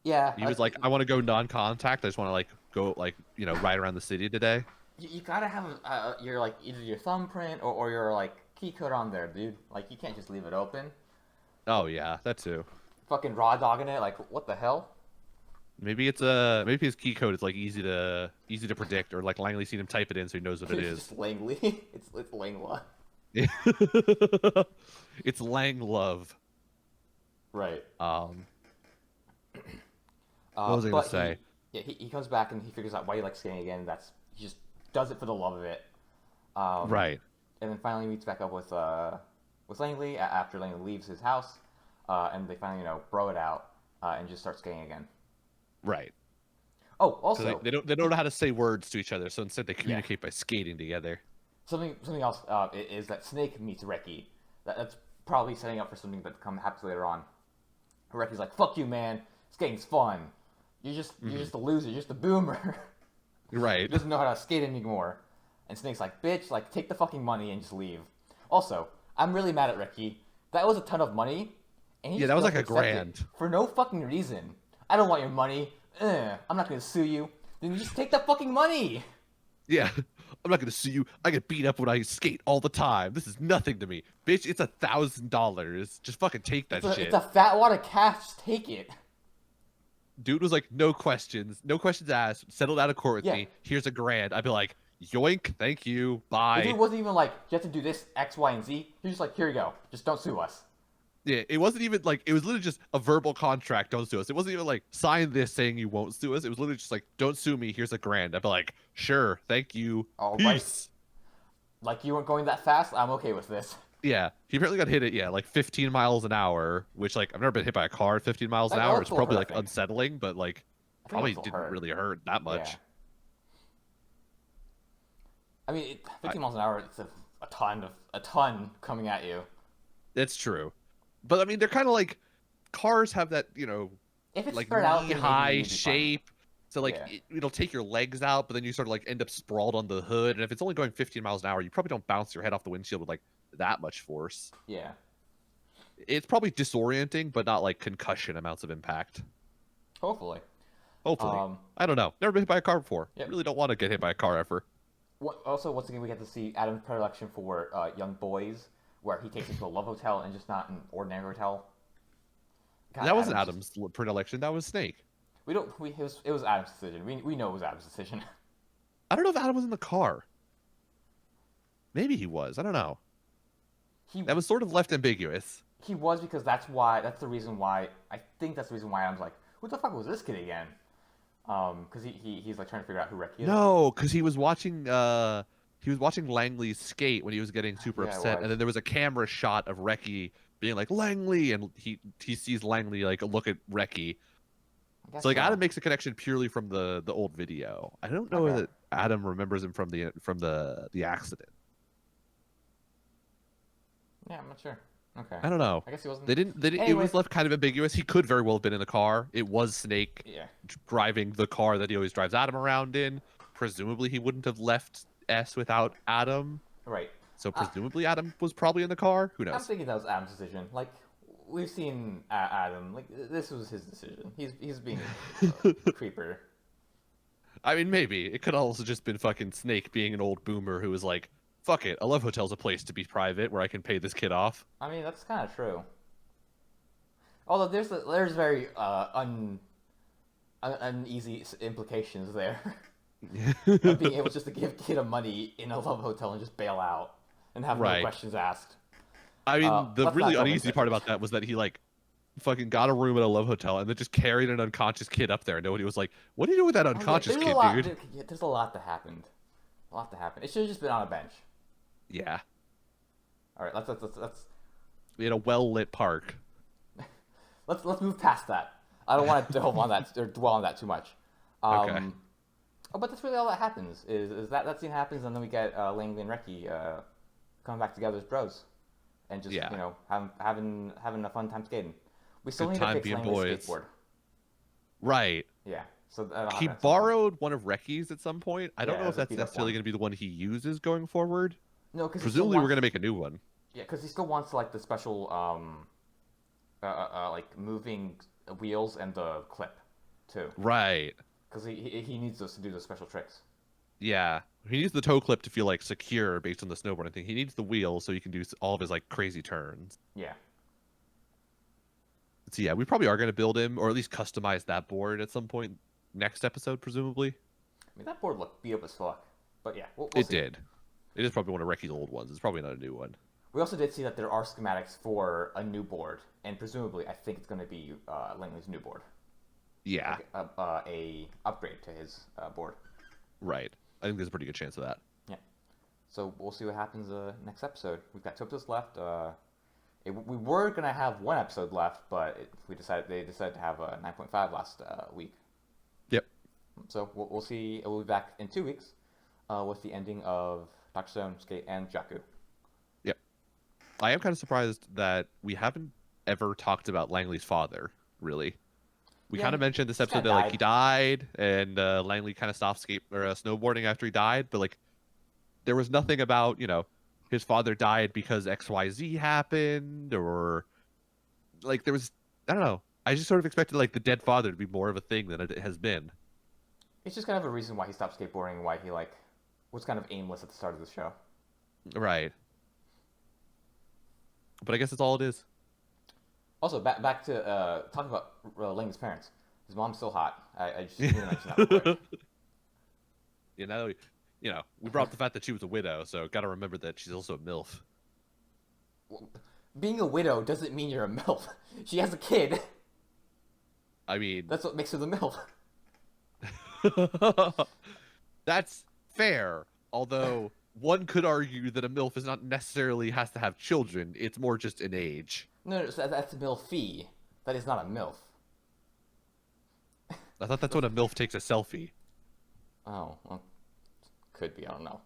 Yeah, He was like, I want to go non-contact. I just want to like go like ride around the city today. you gotta have your like either your thumbprint or your like key code on there, dude. Like you can't just leave it open. Oh yeah, that too. Fucking raw dogging it. Like what the hell? Maybe maybe his key code is like easy to predict, or like Langley seen him type it in so he knows what it It's is. just Langley. It's Langla. It's Lang Love. Right. Um, what was I gonna But say? he comes back and he figures out why he likes skating again. He just does it for the love of it. Right, And then finally meets back up with Langley after Langley leaves his house, and they finally bro it out and just start skating again. right. Oh, Because also they don't know how to say words to each other, so instead they communicate by skating together. something else is that Snake meets Reki. That's probably setting up for something that happens later on. Reki's like, "Fuck you, man. Skating's fun. You're just a loser. You're just a boomer. Right. He doesn't know how to skate anymore." And Snake's like, "Bitch, like take the fucking money and just leave." Also, I'm really mad at Reki. That was a ton of money, and he Yeah, just that was like doesn't a accept it grand. for no fucking reason. I don't want your money. I'm not gonna sue you. Then you just take the fucking money. Yeah, I'm not gonna sue you. I get beat up when I skate all the time. This is nothing to me, bitch. It's $1,000. Just fucking take that shit. It's a fat wad of cash. Just take it. Dude was like, no questions asked. Settled out of court with Yeah. me. Here's $1,000. I'd be like, yoink, thank you, The bye. dude wasn't even like, you have to do this X, Y, and Z. He was just like, here you go. Just don't sue us. Yeah, it wasn't even like it was literally just a verbal contract. Don't sue us. It wasn't even like sign this saying you won't sue us. It was literally just like, don't sue me. Here's $1,000. I'd be like, sure, thank you, All right. peace. Like you weren't going that fast. I'm okay with this. Yeah, he apparently got hit at like 15 miles an hour, which like I've never been hit by a car at 15 miles an Like, hour. oh, It's it'll probably hurt, I like think. unsettling, but like I think probably it'll didn't hurt. really hurt that much. Yeah. I mean, 15 I- miles an hour. It's a ton coming at you. It's true, but I mean they're kind of like cars have that If it's like spread out, knee then maybe high you'd be fine. shape. So like Yeah. it'll take your legs out, but then you sort of like end up sprawled on the hood. And if it's only going 15 miles an hour, you probably don't bounce your head off the windshield with like that much force. Yeah. It's probably disorienting, but not like concussion amounts of impact. Hopefully. Hopefully, Um, I don't know. Never been hit by a car before. Yep. Really don't want to get hit by a car ever. Also, once again, we get to see Adam's predilection for young boys, where he takes them to a love hotel and just not an ordinary hotel. God, That wasn't Adam's Adam's predilection. That was Snake. We don't. It was Adam's decision. We know it was Adam's decision. I don't know if Adam was in the car. Maybe he was. I don't know. He That was sort of left ambiguous. he was because that's the reason why I think that's the reason why Adam's like, who the fuck was this kid again? Because he's like trying to figure out who Reki is. No, because he was watching Langley skate when he was getting super Yeah, it upset, was. and then there was a camera shot of Reki being like Langley, and he sees Langley like look at Reki. I guess So like so. Adam makes a connection purely from the old video. I don't know Okay. that Adam remembers him from the accident. Yeah, I'm not sure. Okay. I don't know. I guess he wasn't. They didn't. It Anyway. was left kind of ambiguous. He could very well have been in the car. It was Snake Yeah. driving the car that he always drives Adam around in. Presumably, he wouldn't have left S without Adam. Right. So presumably, Adam was probably in the car. Who I'm knows? thinking that was Adam's decision. Like we've seen Adam. Like this was his decision. He's being a creeper. I mean, maybe it could also just been fucking Snake being an old boomer who was like, "Fuck it, a love hotel's a place to be private where I can pay this kid off." I mean, that's kind of true. Although there's very uneasy implications there of being able just to give kid a money in a love hotel and just bail out and have no Right. questions asked. I mean, the Let's not really delve uneasy into part it. about that was that he like fucking got a room at a love hotel and then just carried an unconscious kid up there. Nobody was like, "What are you doing with that Oh yeah, unconscious there's a kid, lot. dude?" There's a lot that happened. A lot that happened. It should have just been on a bench. Yeah, All right, in a well-lit park. let's move past that. I don't want to delve on that or dwell on that too much. Okay. Oh, but that's really all that happens. Is that scene happens and then we get Langley and Reki coming back together as bros, and just Yeah. having a fun time skating. We still Good need to time fix being Langley's boys. skateboard. Right. Yeah, so that'll He happen at some point. borrowed one of Reki's at some point. I don't Yeah, know it if was a that's beat up necessarily one. going to be the one he uses going forward. No, because he still Presumably, we're wants. going to make a new one. Yeah, because he still wants like the special like moving wheels and the clip too. Right. Because he needs those to do those special tricks. Yeah. He needs the toe clip to feel like secure based on the snowboarding thing. He needs the wheel so he can do all of his like crazy turns. Yeah. So yeah, we probably are going to build him or at least customize that board at some point next episode, presumably. I mean, that board looked beat up as fuck. But yeah, we'll It see. did. It is probably one of Reki's old ones. It's probably not a new one. We also did see that there are schematics for a new board, and presumably, I think it's going to be Langley's new board, Yeah. like a upgrade to his board. Right. I think there's a pretty good chance of that. Yeah. So we'll see what happens next episode. We've got 2 episodes left. We were going to have 1 episode left, but they decided to have a 9.5 last week. Yep. So we'll see. We'll be back in 2 weeks with the ending of Dr. Stone, Skate, and Jakku. Yep. I am kind of surprised that we haven't ever talked about Langley's father, really. We Yeah, kind of mentioned this he episode kinda that like he died and Langley kind of stopped snowboarding after he died, but like there was nothing about, his father died because XYZ happened or like there was I don't know. I just sort of expected like the dead father to be more of a thing than it has been. It's just kind of a reason why he stopped skateboarding and why he was kind of aimless at the start of the show. Right. But I guess that's all it is. Also, back to talking about Langley's parents. His mom's still hot. I just need to mention that real quick. We brought up the fact that she was a widow, so got to remember that she's also a MILF. Being a widow doesn't mean you're a MILF. She has a kid. I mean, That's what makes her the MILF. that's fair. Although one could argue that a MILF is not necessarily has to have children. It's more just an age. No, so that's a MILFie. That is not a MILF. I thought that's when a MILF takes a selfie. Oh, well, could be. I don't know.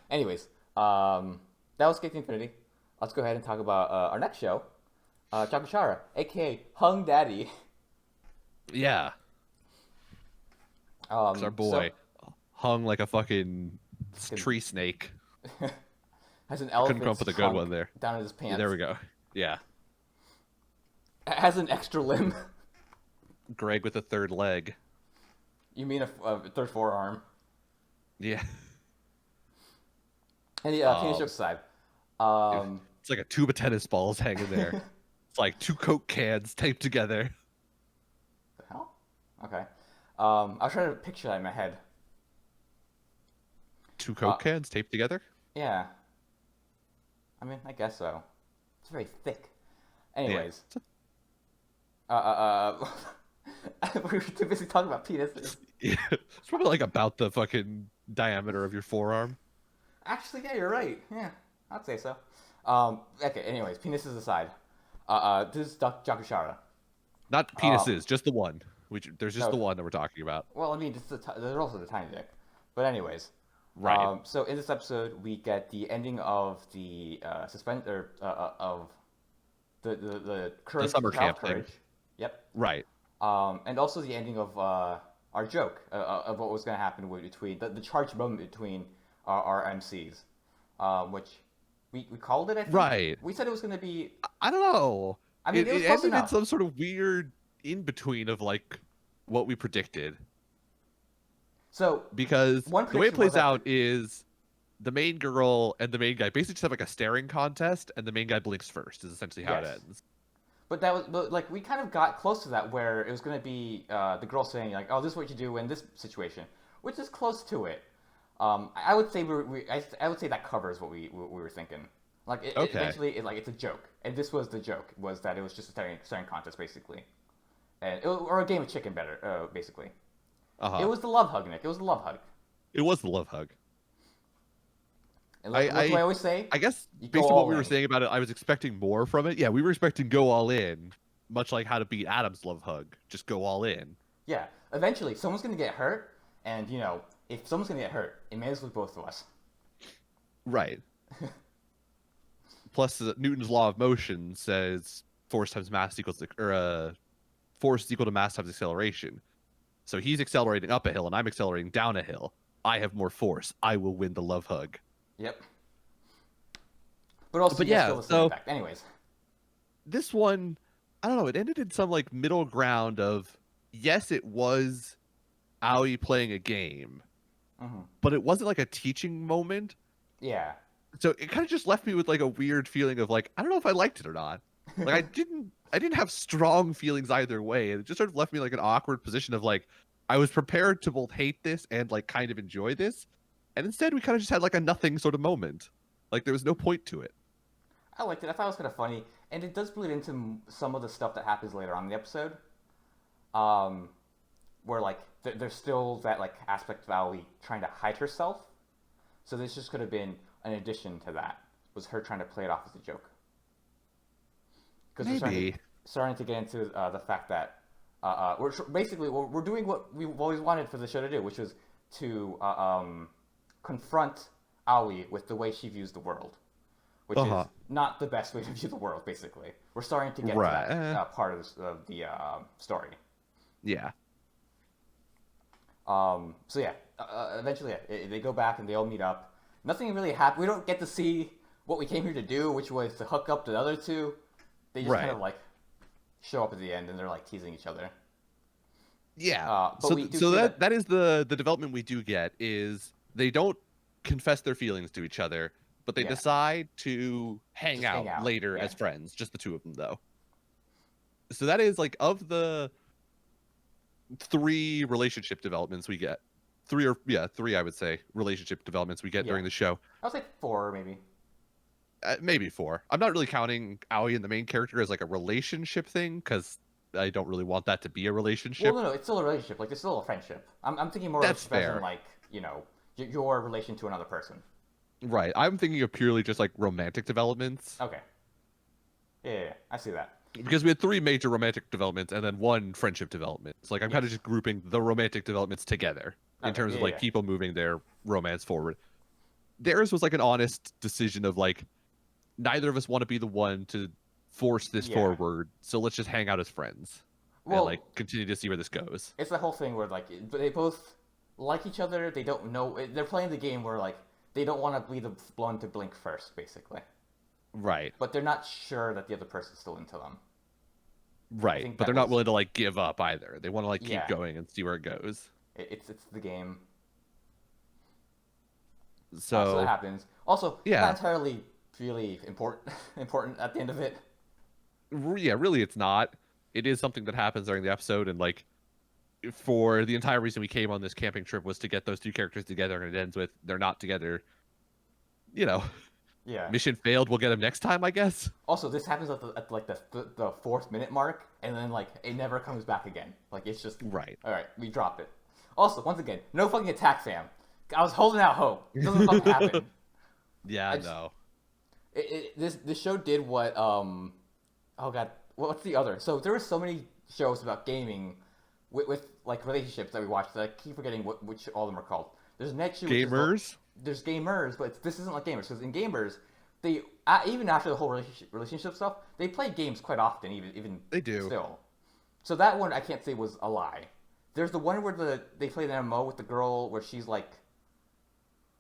Anyways, that was Skate to Infinity. Let's go ahead and talk about our next show, Jakushara, aka Hung Daddy. Yeah, it's our boy hung like a fucking tree snake. Has an Couldn't elephant come up with a good one there. down in his pants. There we go. Yeah, Has an extra limb. Greg with a third leg. You mean a third forearm? Yeah, And the penis joke aside, it's like a tube of tennis balls hanging there. It's like 2 Coke cans taped together. the hell? Okay. I was trying to picture that in my head. 2 Coke cans taped together? Yeah. I mean, I guess so. It's very thick. Anyways. We were too busy talking about penises. Yeah, it's probably like about the fucking diameter of your forearm. Actually, yeah, you're right. Yeah, I'd say so. Okay, anyways, penises aside. This is Jakushara. Not penises, just the one. There's just No. the one that we're talking about. Well, I mean, there's also the tiny dick. But anyways. Right. So in this episode, we get the ending of the of the courage, summer Child camp thing. courage. Yep. Right. And also the ending of our joke of what was going to happen between the charged moment between our MCs, which we called it. I think. Right. We said it was going to be. I don't know. I mean, it was it close ended in enough. some sort of weird in between of like what we predicted. So Because One the way it prediction was plays that- out is the main girl and the main guy basically just have like a staring contest, and the main guy blinks first. Is essentially how Yes. it ends. but like we kind of got close to that where it was gonna be the girl saying like, "Oh, this is what you do in this situation," which is close to it. I would say I would say that covers what we were thinking. Like Okay. eventually, like it's a joke, and this was the joke was that it was just a staring contest basically, or a game of chicken better, basically. It Uh-huh. was the love hug, Nick. It was the love hug, It was the love hug. and I, like what do I I always say? I guess You go based on what all we were in. saying about it, I was expecting more from it. Yeah, we were expecting go all in, much like How to Beat Adam's love hug. Just go all in. Yeah, eventually someone's gonna get hurt, and you know if someone's gonna get hurt, it may as well be both of us. Right. Plus, Newton's law of motion says force times mass equals force is equal to mass times acceleration. So he's accelerating up a hill, and I'm accelerating down a hill. I have more force. I will win the love hug. Yep. But also, But you guys yeah, feel the same so effect. Anyways, this one, I don't know. It ended in some like middle ground of yes, it was Aoi playing a game, hmm but it wasn't like a teaching moment. yeah. So it kind of just left me with like a weird feeling of like I don't know if I liked it or not. Like I didn't have strong feelings either way. And it just sort of left me like an awkward position of like I was prepared to both hate this and like kind of enjoy this. And instead we kind of just had like a nothing sort of moment. Like there was no point to it. I liked it. I thought it was kind of funny, and it does bleed into some of the stuff that happens later on in the episode. Um, where like there's still that like aspect of Aoi trying to hide herself. So this just could have been an addition to that. Was her trying to play it off as a joke? Because Maybe. starting to get into the fact that basically we're doing what we've always wanted for the show to do, which was to confront Aoi with the way she views the world, which is Uh-huh. not the best way to view the world. Basically, we're starting to get to Right. that part of the story. Yeah. So yeah, eventually they go back and they all meet up. Nothing really happened. We don't get to see what we came here to do, which was to hook up the other two. They just kind Right. of like show up at the end and they're like teasing each other. Yeah. But we do So see that is the development we do get is they don't confess their feelings to each other, but they Yeah. decide to hang Just hang out out, later yeah. as friends, just the two of them though. So that is like of the three relationship developments we get. Three I would say relationship developments we get Yeah. during the show. I was like four maybe. Maybe four. I'm not really counting Aoi and the main character as like a relationship thing because I don't really want that to be a Well, relationship. no, it's still a relationship. Like it's still a friendship. I'm thinking more That's of as in fair. like you know your relation to another person. Right. I'm thinking of purely just like romantic developments Okay. Yeah, I see that. because we had three major romantic developments and then one friendship development. It's like I'm kind of Yes. just grouping the romantic developments together in Okay. terms of Yeah, like yeah. people moving their romance forward. Theirs was like an honest decision of like neither of us want to be the one to force this Yeah. forward, so let's just hang out as friends and Well, like continue to see where this goes. it's the whole thing where like they both like each other. They don't know. They're playing the game where like they don't want to be the one to blink first, basically. Right. But they're not sure that the other person's still into them. Right. think But that they're not was- willing to like give up either. They want to like keep Yeah. going and see where it goes. It's the game. So So that happens. Also, Yeah. not entirely really important important at the end of it. yeah, really it's not. It is something that happens during the episode and like for the entire reason we came on this camping trip was to get those two characters together and it ends with they're not together. You know, Yeah. mission failed, we'll get them next time, I guess. Also, this happens at like the 4th minute mark, and then like it never comes back again. Like it's just Right. all right. We drop it. Also, once again, no fucking attack, Sam. I was holding out hope. It doesn't fucking happen. Yeah, I just- no. This show did what oh god, what's the other? So there were so many shows about gaming with like relationships that we watched that I keep forgetting which all of them are called. There's Netshoe, which is Gamers? there's gamers, but this isn't like gamers because in gamers they even after the whole relationship stuff they play games quite often even They do. still. So that one I can't say was a lie. There's the one where they play the MMO with the girl where she's like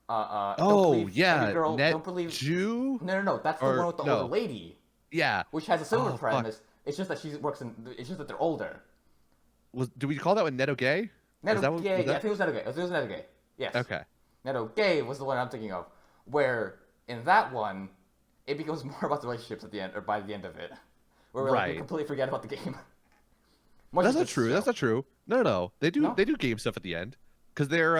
don't Oh, believe yeah. every girl, Net don't believe Jew? no, that's the Or- one with the no. older lady, Yeah. which has a similar Oh, fuck. premise. It's just that she works in. It's just that they're older. Do we call that one Neto Gay? Neto Is that what- Gay, was yeah, I that- think it was Neto Gay. It was Neto Gay. Yes. Okay. Neto Gay was the one I'm thinking of, where in that one, it becomes more about the relationships at the end, or by the end of it, where like we Right. completely forget about the game. Much That's as not this true. show. That's not true. No, no. No? They do game stuff at the end. Because they're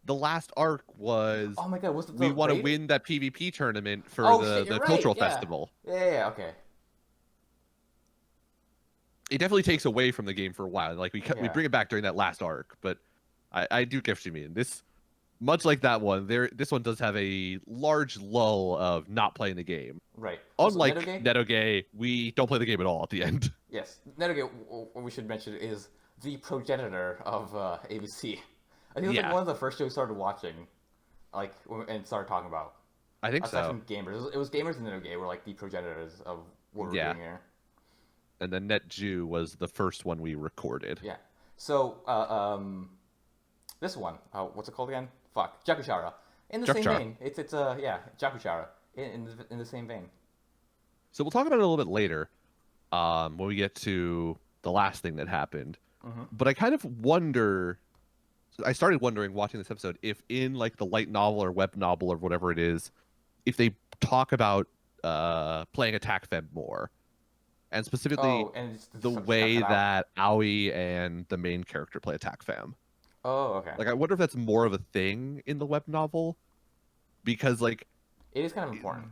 the last arc was Oh my god, was it we the want to raid? win that PvP tournament for Oh shit, you're the right. cultural Yeah. festival. Yeah, okay. It definitely takes away from the game for a while. Like we Yeah. bring it back during that last arc, but I do get what you mean. This much like that one, this one does have a large lull of not playing the game. Right. Also, Unlike Netoge? Netoge, we don't play the game at all at the end. Yes. Netoge, what we should mention, is the progenitor of ABC. I think it was like Yeah. one of the first shows we started watching, like, and started talking about. I think Aside so. from gamers. It was gamers and Netoge were like the progenitors of what we're Yeah. doing here. And then NetJew was the first one we recorded. Yeah. So, this one, what's it called again? Fuck, Jakuchara. In the same Jakuchara. vein, it's yeah, Jakuchara. In the same vein. So we'll talk about it a little bit later, when we get to the last thing that happened. Mm-hmm. But I kind of wonder. I started wondering watching this episode if in like the light novel or web novel or whatever it is, if they talk about playing Attack Fem more, and specifically Oh, and it's the stuff way out. that Aoi and the main character play Attack Fam. Oh, okay. Like I wonder if that's more of a thing in the web novel, because like It is kind of important.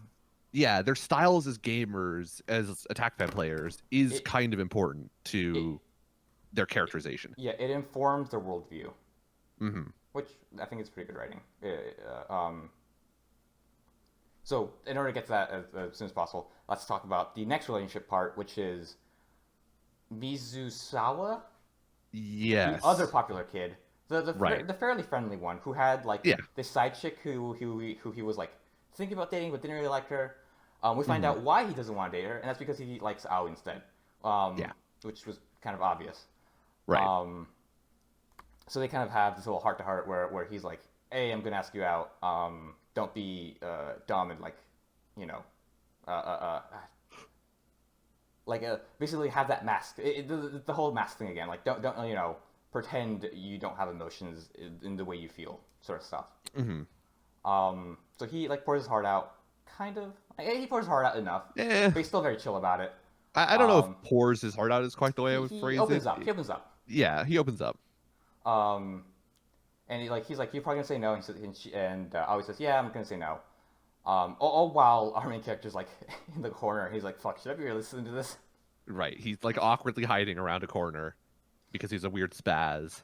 yeah, their styles as gamers, as Attack Fam players, is It- kind of important to their characterization. Yeah, it informs their worldview, Hmm. which I think is pretty good writing. So, in order to get to that as soon as possible, let's talk about the next relationship part, which is Mizusawa, Yes. the other popular kid, Right. the fairly friendly one who had like Yeah. this side chick who he was like thinking about dating but didn't really like her. We find Mhm. out why he doesn't want to date her, and that's because he likes Aoi instead. Yeah. Which was kind of obvious. Right. So they kind of have this little heart to heart where he's like, "Hey, I'm gonna ask you out. Don't be dumb and like, you know, basically have that mask. The whole mask thing again. Like, don't pretend you don't have emotions in the way you feel, sort of stuff. Hmm. So he like pours his heart out, kind of. He pours his heart out enough, Eh, but he's still very chill about it. I don't know Um, if pours his heart out is quite the way I would He phrase opens it. up. He opens up. Yeah, he opens up. And he's like, you're probably gonna say no, and Aoi says, yeah, I'm gonna say no. All while our main character's like in the corner, he's like, fuck, should I be really listening to this? Right. He's like awkwardly hiding around a corner because he's a weird spaz.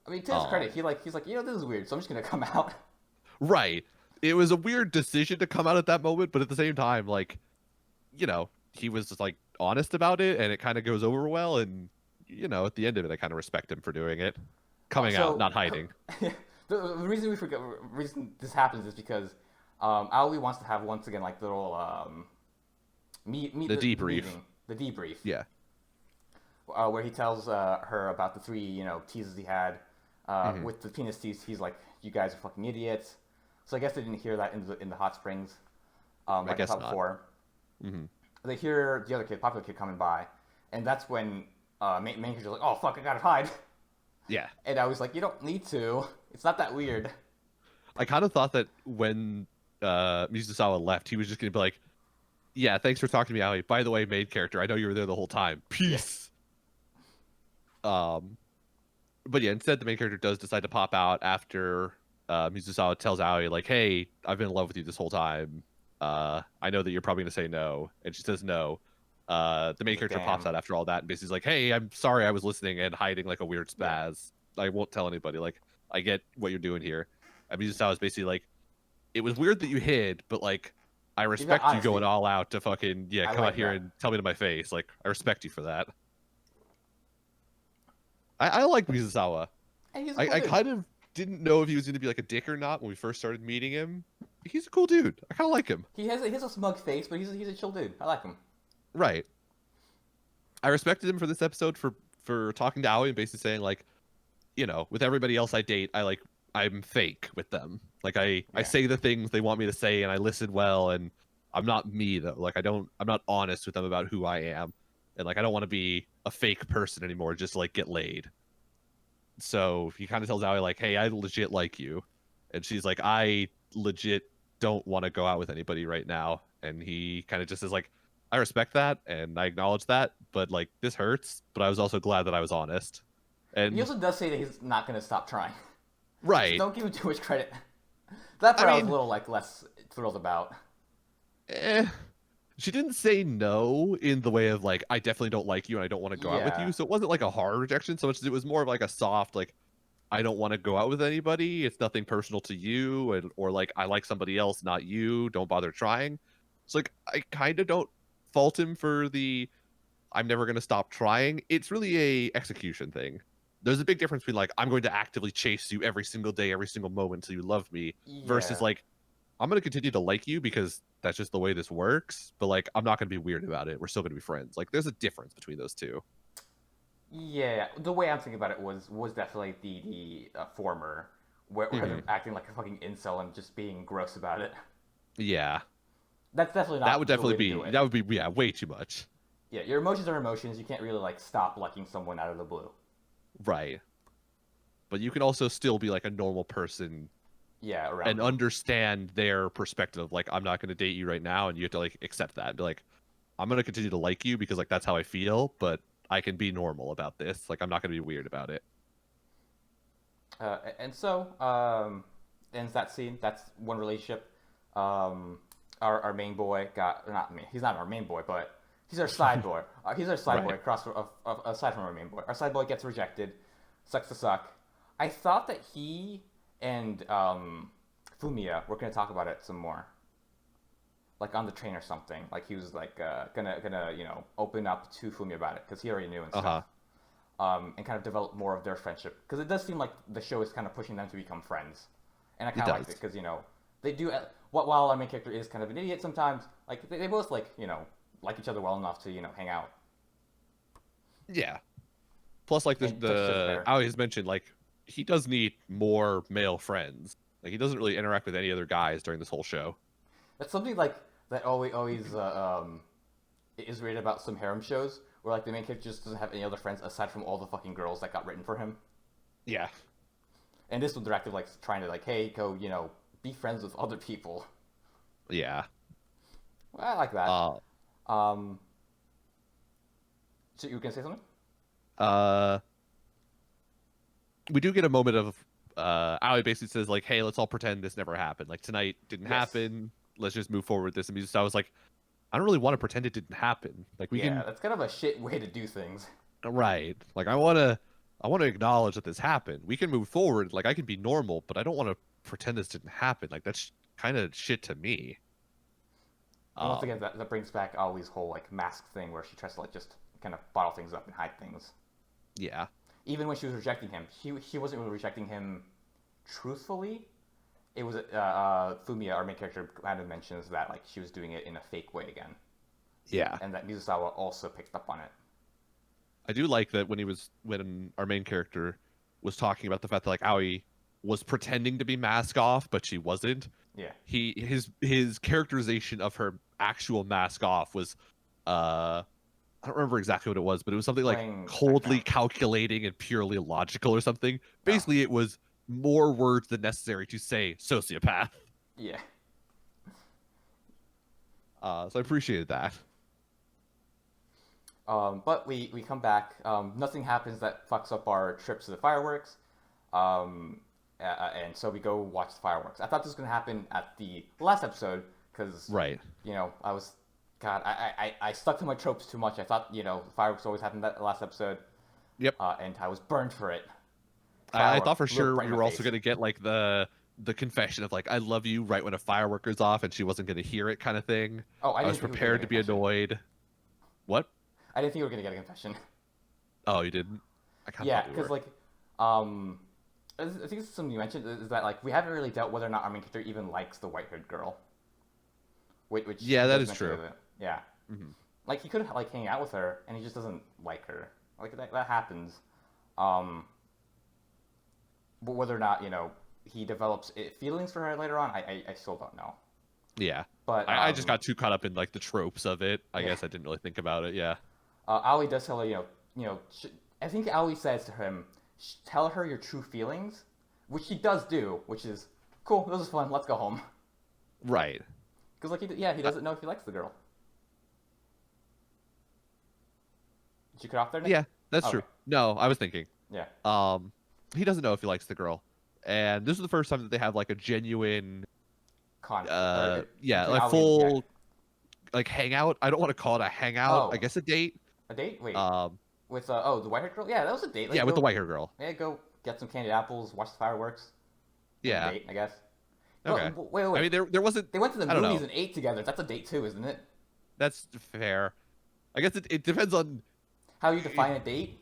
I mean, to his Aw. credit, he's like, this is weird, so I'm just gonna come out. Right. It was a weird decision to come out at that moment, but at the same time, like, he was just like honest about it, and it kind of goes over well. And at the end of it, I kind of respect him for doing it, coming So- out, not hiding. the reason reason this happens is because Aoi wants to have once again like the little meet The debrief. meeting, the debrief. Yeah. Where he tells her about the three, teases he had. Mhm. With the penis tease, he's like, "You guys are fucking idiots." So I guess they didn't hear that in the hot springs, like I guess thought not. before. Hmm. They hear the other kid, popular kid, coming by, and that's when main character's like, "Oh fuck, I gotta hide." Yeah. And I was like, "You don't need to. It's not that weird." I kind of thought that when Mizusawa left, he was just gonna be like, "Yeah, thanks for talking to me, Aoi. By the way, main character, I know you were there the whole time. Peace." But yeah, instead the main character does decide to pop out after Mizusawa tells Aoi like, "Hey, I've been in love with you this whole time. I know that you're probably gonna say no," and she says no. The main character pops Damn. out after all that and basically is like, "Hey, I'm sorry I was listening and hiding like a weird spaz. I won't tell anybody. Like, I get what you're doing here." And Mizusawa is basically like, "It was weird that you hid, but like, I respect you going honesty. all out to fucking I come like out here that. and tell me to my face. Like, I respect you for that." I like Mizusawa. And he's a I cool dude. kind of didn't know if he was going to be like a dick or not when we first started meeting him. He's a cool dude. I kind of like him. He has a smug face, but he's a chill dude. I like him. Right. I respected him for this episode for talking to Aoi and basically saying like, with everybody else I date, I'm fake with them. Like I Yeah. say the things they want me to say and I listen well, and I'm not me though. Like I'm not honest with them about who I am. And like I don't want to be a fake person anymore just to like get laid. So he kind of tells Aoi like, "Hey, I legit like you," and she's like, "I legit don't want to go out with anybody right now." And he kind of just is like, I respect that and I acknowledge that, but like this hurts. But I was also glad that I was honest. He And also does say that he's not going to stop trying. So right, don't give him too much credit. That I part I was a mean, little like less thrilled about. eh, she didn't say no in the way of like I definitely don't like you and I don't want to go out with Yeah. you. So it wasn't like a hard rejection so much as it was more of like a soft like I don't want to go out with anybody. It's nothing personal to you, or like I like somebody else, not you. Don't bother trying. It's like I kind of don't fault him for the I'm never going to stop trying. It's really a execution thing. There's a big difference between like I'm going to actively chase you every single day, every single moment until you love me, versus Yeah. like I'm going to continue to like you because that's just the way this works. But like I'm not going to be weird about it. We're still going to be friends. Like there's a difference between those two. Yeah. The way I'm thinking about it was definitely the former, where Hmm. they're acting like a fucking incel and just being gross about it. Yeah, That's definitely that would not the definitely way to do be it. that would be yeah way too much. Yeah, your emotions are emotions. You can't really like stop liking someone out of the blue. Right. But you can also still be like a normal person Yeah, around and them. understand their perspective. Like, I'm not going to date you right now, and you have to like accept that and be like, I'm going to continue to like you because like that's how I feel, but I can be normal about this. Like, I'm not going to be weird about it. And so ends that scene. That's one relationship. Um, our main boy got not me. He's not our main boy, but he's our side boy. He's our side boy Right. across aside from our main boy. Our side boy gets rejected. Sucks to suck. I thought that he and Fumiya were gonna talk about it some more, like on the train or something. Like he was like gonna open up to Fumiya about it because he already knew and Uh stuff. huh. And kind of develop more of their friendship because it does seem like the show is kind of pushing them to become friends, and I It kind of liked it does. because they do. While our main character is kind of an idiot sometimes, like they both like like each other well enough to hang out Yeah. Plus, like and touch each other's the hair. Ali has mentioned, like he does need more male friends. Like he doesn't really interact with any other guys during this whole show. That's something like that always is rated about some harem shows where like the main character just doesn't have any other friends aside from all the fucking girls that got written for him. Yeah. And this one they're active like trying to like, hey, go be friends with other people. Yeah. Well, I like that. Uh. Um, so you were gonna say something? Uh. We do get a moment of Ali basically says like, "Hey, let's all pretend this never happened. Like tonight didn't Yes. happen. Let's just move forward with this." And so I was like, I don't really want to pretend it didn't happen. Like we Yeah, can, that's kind of a shit way to do things. right? Like I want to acknowledge that this happened. We can move forward. Like I can be normal, but I don't want to pretend this didn't happen. Like that's kind of shit to me. And once again, Um, that brings back Ali's whole like mask thing where she tries to like just kind of bottle things up and hide things. yeah, Even when she was rejecting him, she wasn't really rejecting him truthfully. It was Fumiya, our main character, kind of mentions that like she was doing it in a fake way again, yeah. and that Mizusawa also picked up on it. I do like that when our main character was talking about the fact that like Aoi was pretending to be mask off, but she wasn't. Yeah, His characterization of her actual mask off was I don't remember exactly what it was, but it was something like playing coldly background. calculating and purely logical or something. Oh, Basically, it was more words than necessary to say sociopath. yeah. So I appreciated that. But we come back. Nothing happens that fucks up our trips to the fireworks. And so we go watch the fireworks. I thought this was gonna happen at the last episode because Right. I was, God, I stuck to my tropes too much. I thought the fireworks always happened that last episode, Yep. and I was burned for it. I Firework thought for looked sure right we in were my also face. gonna get like the confession of like I love you right when a firework goes off and she wasn't gonna hear it kind of thing. Oh, I I was didn't think we were gonna prepared get a to be confession. annoyed. What? I didn't think we were gonna get a confession. Oh, you didn't? I kind of Yeah, thought we because were. like, I think this is something you mentioned is that like we haven't really dealt whether or not our main character even likes the white-haired girl, which Yeah, he that does is mention true. in the yeah. Hmm. Like he could like hang out with her, and he just doesn't like her. Like that happens. Um, but whether or not he develops feelings for her later on, I still don't know. Yeah. But I just got too caught up in like the tropes of it. I yeah, guess I didn't really think about it. Yeah. Aoi does tell her, I think Aoi says to him, tell her your true feelings, which he does do, which is cool. This is fun. Let's go home. Right. Because like he Uh, doesn't know if he likes the girl. Did you cut off there, Nick? Yeah, that's Okay. true. No, I was thinking. Yeah. Um, he doesn't know if he likes the girl, and this is the first time that they have like a genuine, Conflict or yeah, between like Aoi and yeah. full like hangout. I don't want to call it a hangout. I Oh, guess a date. a date? Wait. Um, With the white haired girl? Yeah, that was a date. yeah, Like with the go white hair girl. yeah, go get some candied apples, watch the fireworks. That's a Yeah. date, I guess. Okay. But wait, wait, I wait. mean, there wasn't. They went to the I don't movies know. and ate together. That's a date too, isn't it? That's fair. I guess it depends on How you define a date?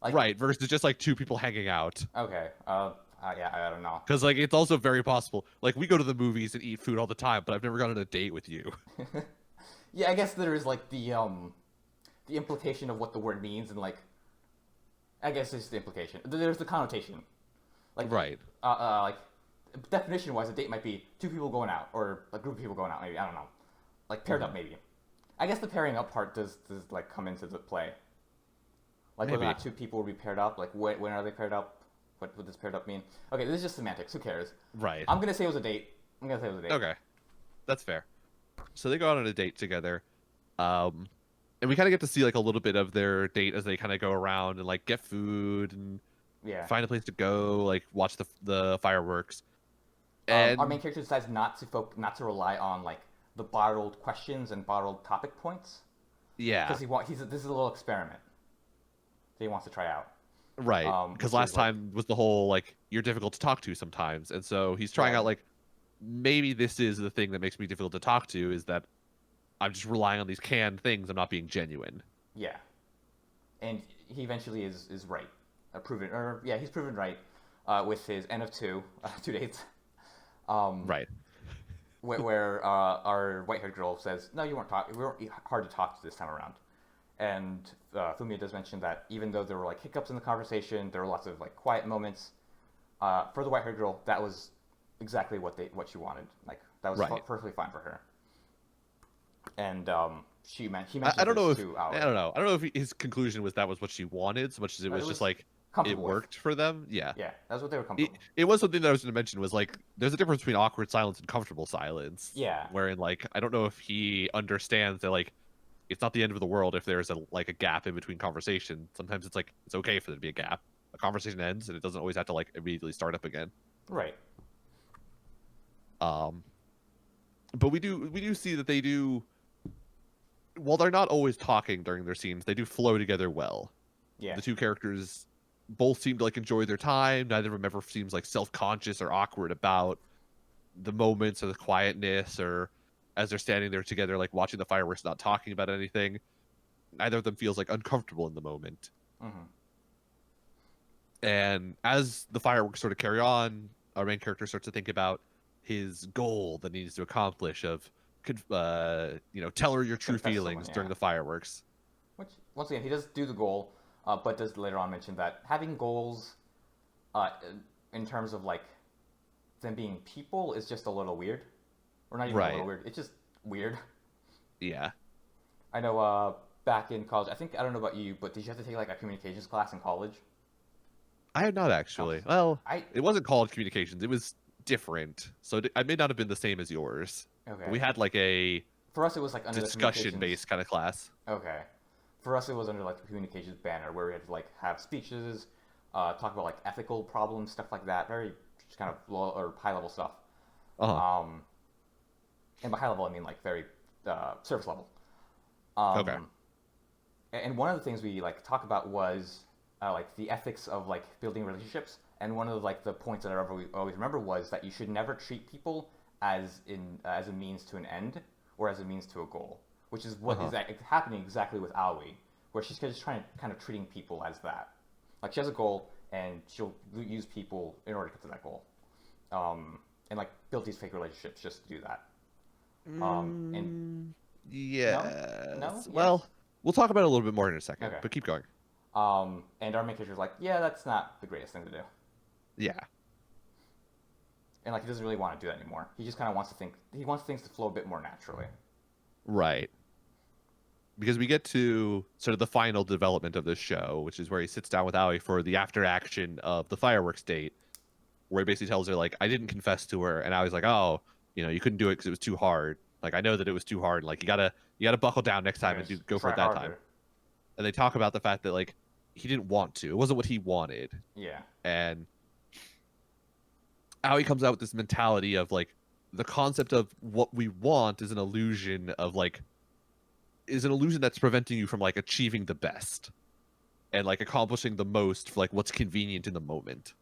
Like right versus just like two people hanging out. okay. Yeah, I don't know. Because like it's also very possible. Like we go to the movies and eat food all the time, but I've never gone on a date with you. Yeah, I guess there is like the implication of what the word means and like I guess it's the implication. There's the connotation. Like Right. like definition wise, a date might be two people going out or a group of people going out. Maybe I don't know. Like paired up, maybe. I guess the pairing up part does like come into the play. Like whether or Maybe. not two people will be paired up. Like when are they paired up? What does paired up mean? Okay, this is just semantics. Who cares? Right. I'm gonna say it was a date. I'm gonna say it was a date. Okay. That's fair. So they go out on a date together. And we kind of get to see like a little bit of their date as they kind of go around and like get food and Yeah. find a place to go, like watch the fireworks. Our And main character decides not to rely on like the bottled questions and bottled topic points yeah, because this is a little experiment that he wants to try out. right. Which Because is, last like- time was the whole like you're difficult to talk to sometimes, and so he's trying Yeah. out like maybe this is the thing that makes me difficult to talk to is that I'm just relying on these canned things. I'm not being genuine. Yeah, and he eventually is right, he's proven right with his N of two 2 dates. Right. Where our white-haired girl says, "No, you weren't talking. We weren't hard to talk to this time around." And Fumiya does mention that even though there were like hiccups in the conversation, there were lots of like quiet moments. For the white-haired girl, that was exactly what she wanted. Like that was Right. perfectly fine for her. And he mentioned I don't know this if to Aoi. I don't know. I don't know if his conclusion was that was what she wanted, so much as it was It just was like it comfortable with. worked for them. Yeah. Yeah, that's what they were comfortable. It was something that I was going to mention was like there's a difference between awkward silence and comfortable silence. Yeah. Wherein like I don't know if he understands that like it's not the end of the world if there's a gap in between conversation. Sometimes it's like it's okay for there to be a gap. A conversation ends and it doesn't always have to like immediately start up again. Right. But we do see that they do while they're not always talking during their scenes, they do flow together well. Yeah. The two characters both seem to like enjoy their time. Neither of them ever seems like self-conscious or awkward about the moments or the quietness or as they're standing there together like watching the fireworks not talking about anything. Neither of them feels like uncomfortable in the moment. Mm-hmm. And as the fireworks sort of carry on, our main character starts to think about his goal that he needs to accomplish of tell her your true Confess feelings someone, during yeah. the fireworks. Which, once again, he does do the goal, but does later on mention that having goals, in terms of like them being people, is just a little weird. Or not even a Right. little weird. It's just weird. Yeah. I know. Back in college, I don't know about you, but did you have to take like a communications class in college? I have not actually. Oh, Well, I it wasn't called communications. It was different. So I may not have been the same as yours. okay. We had like a For us, it was like under the discussion communications- based kind of class. Okay. For us, it was under like the communications banner where we had to like have speeches, talk about like ethical problems, stuff like that. Very just kind of low or high level stuff. Uh-huh. And by high level, I mean like very surface level. Okay. And one of the things we like talk about was like the ethics of like building relationships. And one of like the points that I always remember was that you should never treat people as a means to an end or as a means to a goal, which is what is happening exactly with Aoi, where she's just trying to kind of treating people as that. Like she has a goal and she'll use people in order to get to that goal, and like build these fake relationships just to do that. And Yes. No? Well, Yes? we'll talk about it a little bit more in a second. Okay. But keep going. and our main character's like, yeah, that's not the greatest thing to do. Yeah. And like he doesn't really want to do that anymore. He just kind of wants things to flow a bit more naturally. Right. Because we get to sort of the final development of this show, which is where he sits down with Aoi for the after action of the fireworks date, where he basically tells her like, I didn't confess to her, and Aoi's like, oh, you couldn't do it because it was too hard. Like I know that it was too hard. Like you gotta buckle down next time and go for it that time. and they talk about the fact that like he didn't want to. It wasn't what he wanted, Yeah. and Aoi comes out with this mentality of like the concept of what we want is an illusion of like is an illusion that's preventing you from like achieving the best and like accomplishing the most for like what's convenient in the moment.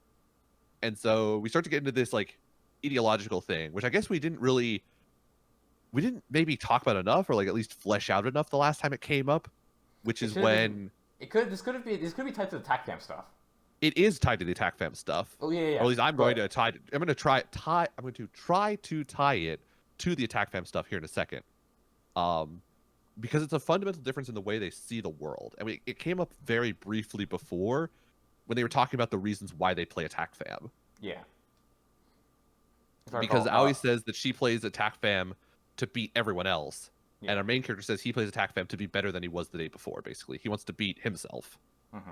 And so we start to get into this like ideological thing, which I guess we didn't maybe talk about enough or like at least flesh out enough the last time it came up, which It is should have been. when This could be tied to the TAC fam stuff. it is tied to the attack fam stuff. Oh yeah, Or at least I'm going but, to tie it. I'm going to try to tie it to the attack fam stuff here in a second. Because it's a fundamental difference in the way they see the world. I mean, it came up very briefly before when they were talking about the reasons why they play attack fam. Yeah. If I Because recall, Aoi says that she plays attack fam to beat everyone else, Yeah. and our main character says he plays attack fam to be better than he was the day before. Basically, he wants to beat himself. hmm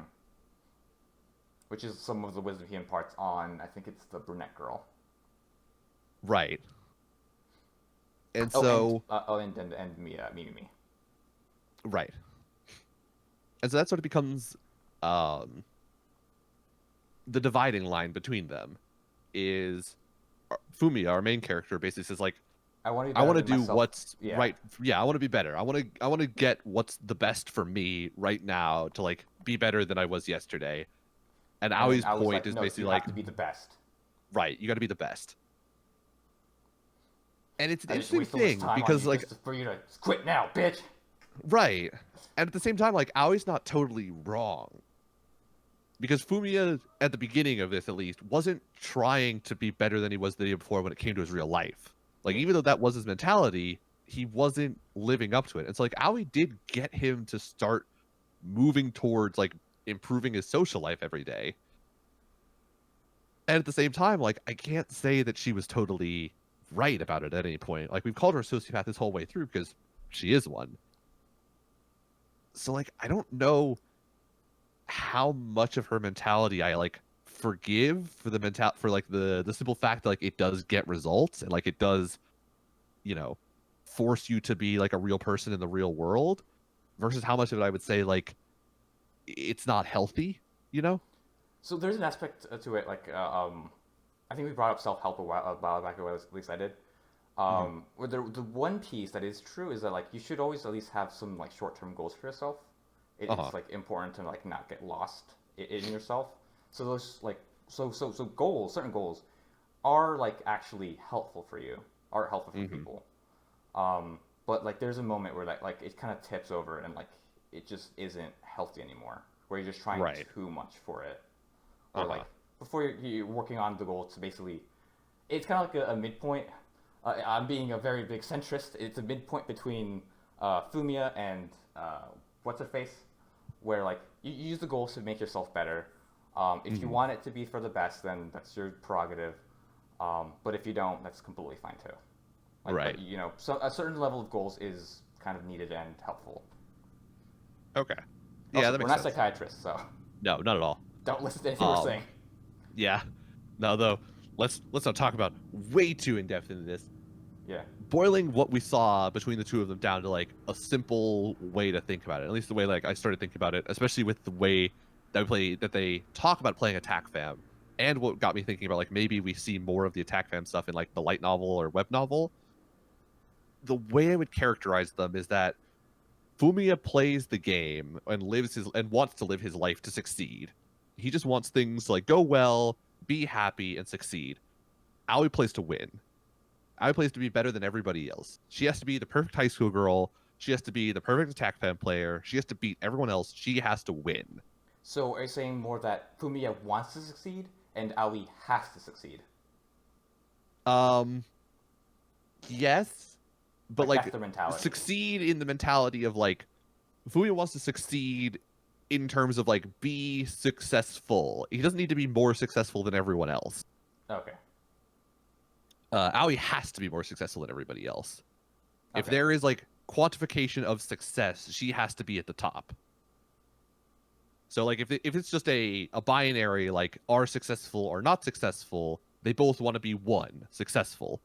which is some of the wisdom he imparts on, I think it's the brunette girl. Right. And Oh, so and Mimi. right. And so that sort of becomes the dividing line between them is Fumiya, our main character, basically says like I want to do myself. what's Yeah. right. Yeah, I want to be better. I want to get what's the best for me right now to like be better than I was yesterday. And And Aoi's then I was point like, is no, basically you like have to be the best. right, you got to be the best. And it's an I just interesting wasted all this thing time because on you like just for you to quit now, bitch. right. And at the same time like Aoi's not totally wrong. Because Fumiya, at the beginning of this at least, wasn't trying to be better than he was the day before when it came to his real life. Like, Yeah. even though that was his mentality, he wasn't living up to it. It's like Aoi did get him to start moving towards like improving his social life every day. And at the same time, like I can't say that she was totally right about it at any point. Like we've called her a sociopath this whole way through because she is one. So like I don't know how much of her mentality I like forgive for for like the simple fact that like it does get results and like it does, you know, force you to be like a real person in the real world versus how much of it I would say like it's not healthy, you know? So there's an aspect to it, like I think we brought up self-help a while back, or at least I did. Where the one piece that is true is that like you should always at least have some like short-term goals for yourself. Uh-huh. It's like important to like not get lost in yourself. So those like so goals, certain goals, are like actually helpful for you, are helpful for people. But like there's a moment where like it kind of tips over and like it just isn't healthy anymore, where you're just trying Right. too much for it, or Uh-huh. like before you're working on the goal to basically, it's kind of like a midpoint. I'm being a very big centrist. It's a midpoint between Fumiya and what's her face, where like you use the goals to make yourself better. If you want it to be for the best, then that's your prerogative. But if you don't, that's completely fine too. Like, Right. But, you know, so a certain level of goals is kind of needed and helpful. Okay. Yeah, Also, that we're makes not sense. psychiatrists, so No, not at all. don't listen to anything we're saying. Yeah. No, though, let's not talk about way too in depth into this. Yeah. Boiling what we saw between the two of them down to like a simple way to think about it. At least the way like I started thinking about it, especially with the way that they talk about playing attack fam, and what got me thinking about like maybe we see more of the attack fam stuff in like the light novel or web novel. The way I would characterize them is that Fumiya plays the game and wants to live his life to succeed. He just wants things to like go well, be happy, and succeed. Aoi plays to win. Aoi plays to be better than everybody else. She has to be the perfect high school girl. She has to be the perfect attack fan player. She has to beat everyone else. She has to win. So are you saying more that Fumiya wants to succeed and Aoi has to succeed? Yes, but Like, like that's their mentality. succeed in the mentality of like Fumiya wants to succeed in terms of like be successful. He doesn't need to be more successful than everyone else. Okay. Aoi has to be more successful than everybody else. If Okay. there is like quantification of success, she has to be at the top. So like if it's just a binary like are successful or not successful, they both want to be one successful.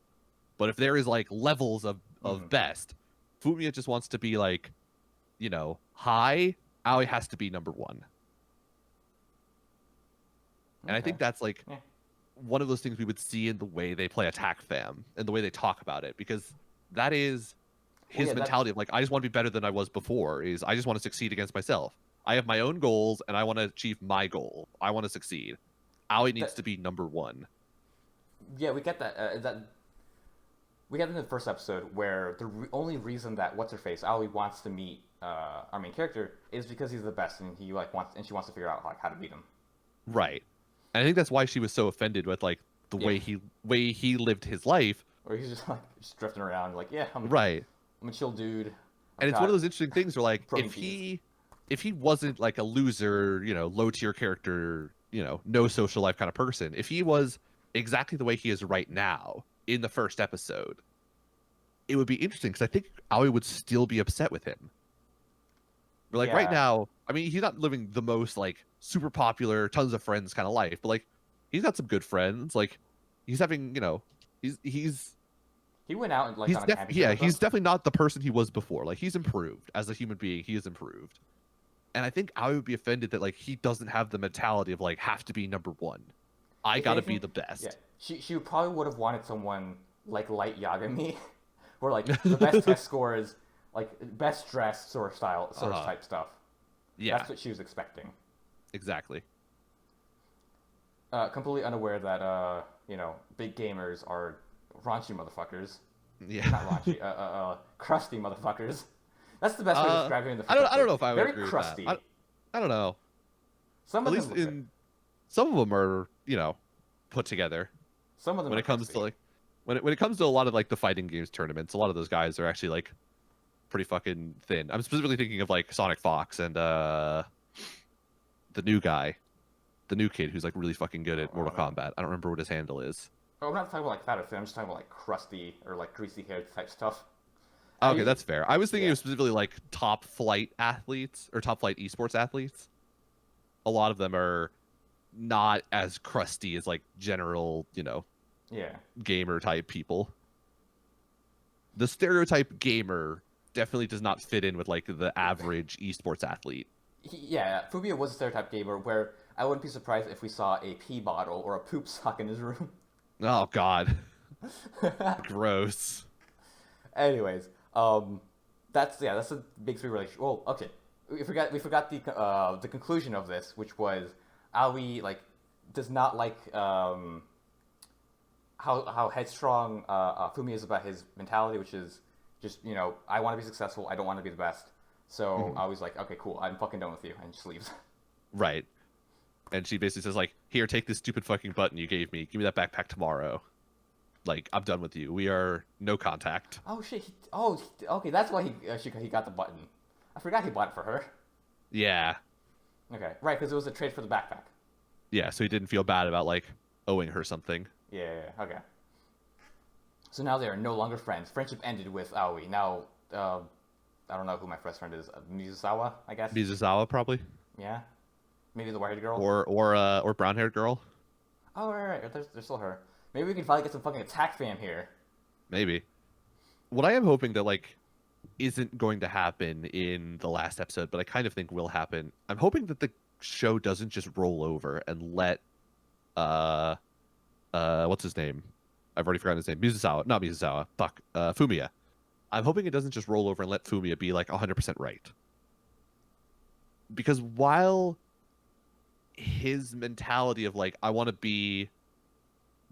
But if there is like levels of Mhm. best, Fumiya just wants to be like, you know, high Aoi has to be number one. And I Okay. think that's like Yeah. one of those things we would see in the way they play Attack Fam and the way they talk about it, because that is Well, his yeah. That's mentality of like, I just want to be better than I was before. Is I just want to succeed against myself. I have my own goals and I want to achieve my goal. I want to succeed. Aoi needs that. to be number one. Yeah, we get that. That we get in the first episode where the only reason that what's her face Aoi wants to meet our main character is because he's the best, and he like wants and she wants to figure out like how to beat him. Right. And I think that's why she was so offended with like the Yeah. way he lived his life. Or he's just like just drifting around, like, yeah, Right. I'm a chill dude. And I've it's one of got those interesting things where like protein peas. if he wasn't like a loser, low tier character, no social life kind of person, if he was exactly the way he is right now in the first episode, it would be interesting because I think Aoi would still be upset with him. But like right Yeah, now, I mean, he's not living the most like super popular, tons of friends kind of life, but like he's got some good friends. Like he's having, he's he went out and like he's on a camping trip with he's them. definitely not the person he was before. Like he's improved as a human being. He is improved. And I think I would be offended that like he doesn't have the mentality of like have to be number one. I If gotta be anything, the yeah, best. she probably would have wanted someone like Light Yagami, where like the best test scores, like best dressed sort of type stuff. Yeah, That's what she was expecting. exactly. Completely unaware that big gamers are raunchy motherfuckers. Yeah. Not raunchy, crusty motherfuckers. That's the best way to describe him in the first I don't episode. know if I would Very agree crusty. with that. I don't know. Some At of them least look good. in some of them are, put together. Some of them When are it comes crusty. to like when it comes to a lot of like the fighting games tournaments, a lot of those guys are actually like pretty fucking thin. I'm specifically thinking of like Sonic Fox and the new guy, the new kid who's like really fucking good at Oh, Mortal man. Kombat. I don't remember what his handle is. Oh, I'm not talking about like fat or thin. I'm just talking about like crusty or like greasy hair type stuff. Okay, that's fair. I was thinking Yeah. of specifically like top flight athletes or top flight esports athletes. A lot of them are not as crusty as like general, Yeah. gamer type people. The stereotype gamer definitely does not fit in with like the average esports athlete. Yeah, Fubia was a stereotype gamer where I wouldn't be surprised if we saw a pee bottle or a poop sock in his room. Oh god, gross. Anyways, that's a big three relationship. Well, okay, we forgot the conclusion of this, which was Aoi like does not like how headstrong Fumi is about his mentality, which is just I want to be successful, I don't want to be the best. So Aoi's like, okay, cool, I'm fucking done with you, and just leaves. Right. And she basically says like, "Here, take this stupid fucking button you gave me. Give me that backpack tomorrow. Like, I'm done with you. We are no contact." Oh shit! Okay, that's why he got the button. I forgot he bought it for her. Yeah. Okay, right, because it was a trade for the backpack. Yeah, so he didn't feel bad about like owing her something. Yeah. Okay. So now they are no longer friends. Friendship ended with Aoi. Now, I don't know who my best friend is. Mizusawa, I guess. Mizusawa probably. Yeah. Maybe the white-haired girl. Or brown-haired girl. Oh, right. There's still her. Maybe we can finally get some fucking attack fam here. Maybe. What I am hoping that like isn't going to happen in the last episode, but I kind of think will happen. I'm hoping that the show doesn't just roll over and let what's his name? I've already forgotten his name. Mizusawa, not Mizusawa. Fuck. Fumiya. I'm hoping it doesn't just roll over and let Fumiya be like 100% right. Because while his mentality of like I want to be